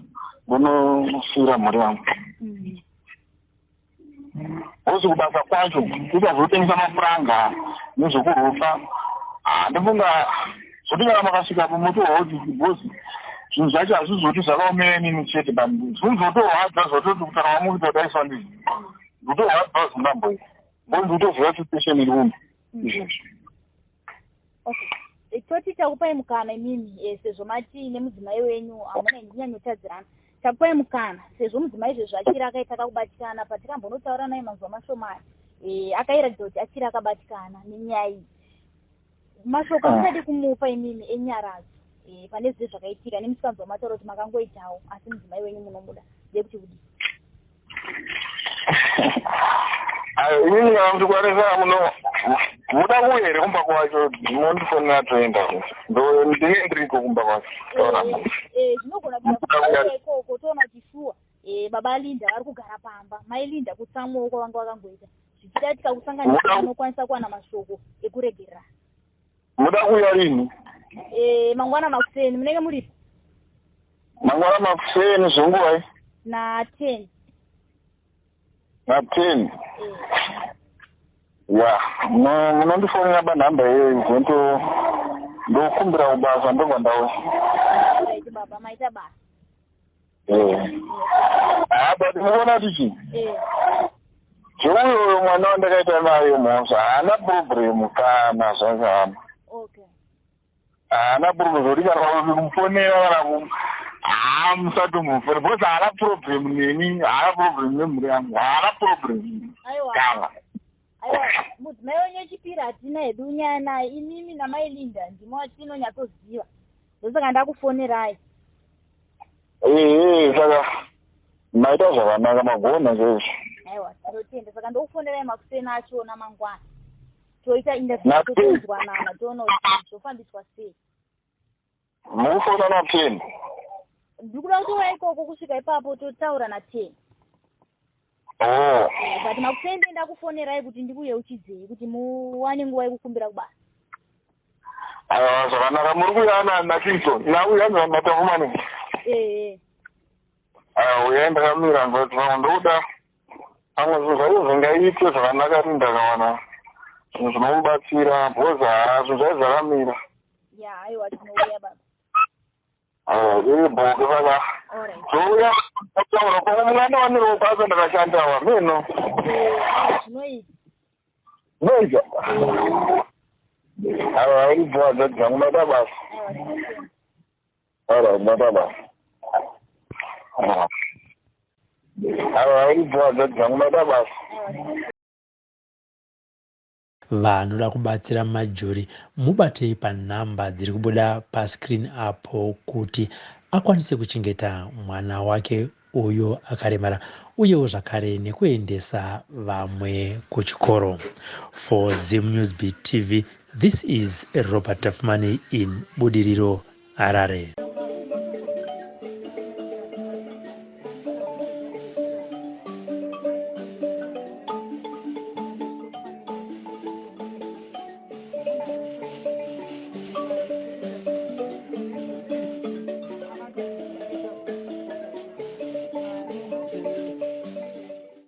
ndonofira mhuri yangu. Bhozi kubasa kwacho ikazotengesa mapuranga nezvekurusa Ndifunga zoti kana makasvika pamotohoti bhosi zvinhu zvacho hazvizoti zvakaomera nini chete bani zvinzotohwadza zvototi kutaura mukuita daiswa ndizvi ndotohwadza zimbabwe bonzi utoziva situation iri umu izvezvi. Okay, toti takupai mukana imimi sezvo mati nemudzimai wenyu hamuna nyanyotadzirana, takupai mukana sezvo mudzimai izvezvo achiri akaita akakubatikana patikambonotaura naye mazuva mashomani akairatidza kuti achiri akabatikana nenyaya iyi. Mashoko musadi kumupa imimi enyaradzo pane zviro zvakaitika nemusikanzwa mataura kuti makangoitawo asi mudzimai wenyu munomuda ndekuti kudi. Inini kana kuti kwaresa muno muda kuuya here kumba kwacho munondifonera toenda ndinenge ndiriko kumba kwacho. Zvinogona kuda ikoko toona kuti shuwa baba Linda vari kugara pamba, mai Linda kutsamwawo kwavanga vakangoita zvichida tikakusanganisa unokwanisa kuwana mashoko ekuregerera. Muda kuuya lini? Mangwana makuseni munenge muripo? Mangwana makuseni zvonguwai? Na 10. Na 10? Ya, munondifonera banhamba yezvento ndokumbira kubasa ndobva ndauya. Right baba, maita basa. But muona tichi? Chouyo mwana wandakaita naye mhosva haana problem kana zvakana. Okay. Haana problem zvoti kana kumufonera kana musati mufoni because haana problem neni, haana problem nemhuri yangu, haana problem. Aiwa. Mudzimai wenyu echipiri hatina hedu nyaya naye, imimi namai Linda ndimo watinonyatsoziva. Ndosaka ndakufonerai. Saka maita zvakanaka magona zvezvo. Aiwa, tinotenda saka ndokufonerai makuseni achona mangwana. Toita interview totonzwanana toona kuti zvofambiswa sei. Mukufona na 10? Ndikuda kutoya ikoko kusvika ipapo totaura na 10. But makuseni ndakufonerai kuti ndikuye uchidzei kuti muwane nguva yekukumbira kubasa. Zvakanaka muri kuyana naKingston. Nauya ndatavumani. Uya ndakamira ngoti ndoda pamwe zvinhu zvacho zvingaitwe zvakanaka kuti ndakawana zvinhu zvinomubatsira bhoza zvinhu zvai zvakamira. Ya, aiwa tinouya baba. Bhoke saka zouya taura pamwe mungana wanirawo basa ndakashandawa meno. Zvinoita. Noita. Ibhoa dzangu maita basa. Maita basa. Ibhoa dzangu maita basa. Vanoda kubatsira Majuri mubatei panhamba dziri kubuda pascreen apo kuti akwanise kuchengeta mwana wake uyo akaremara uyewo zvakare nekuendesa vamwe kuchikoro. For Zim News Beat TV, this is Robert Tafmani in Budiriro, Harare.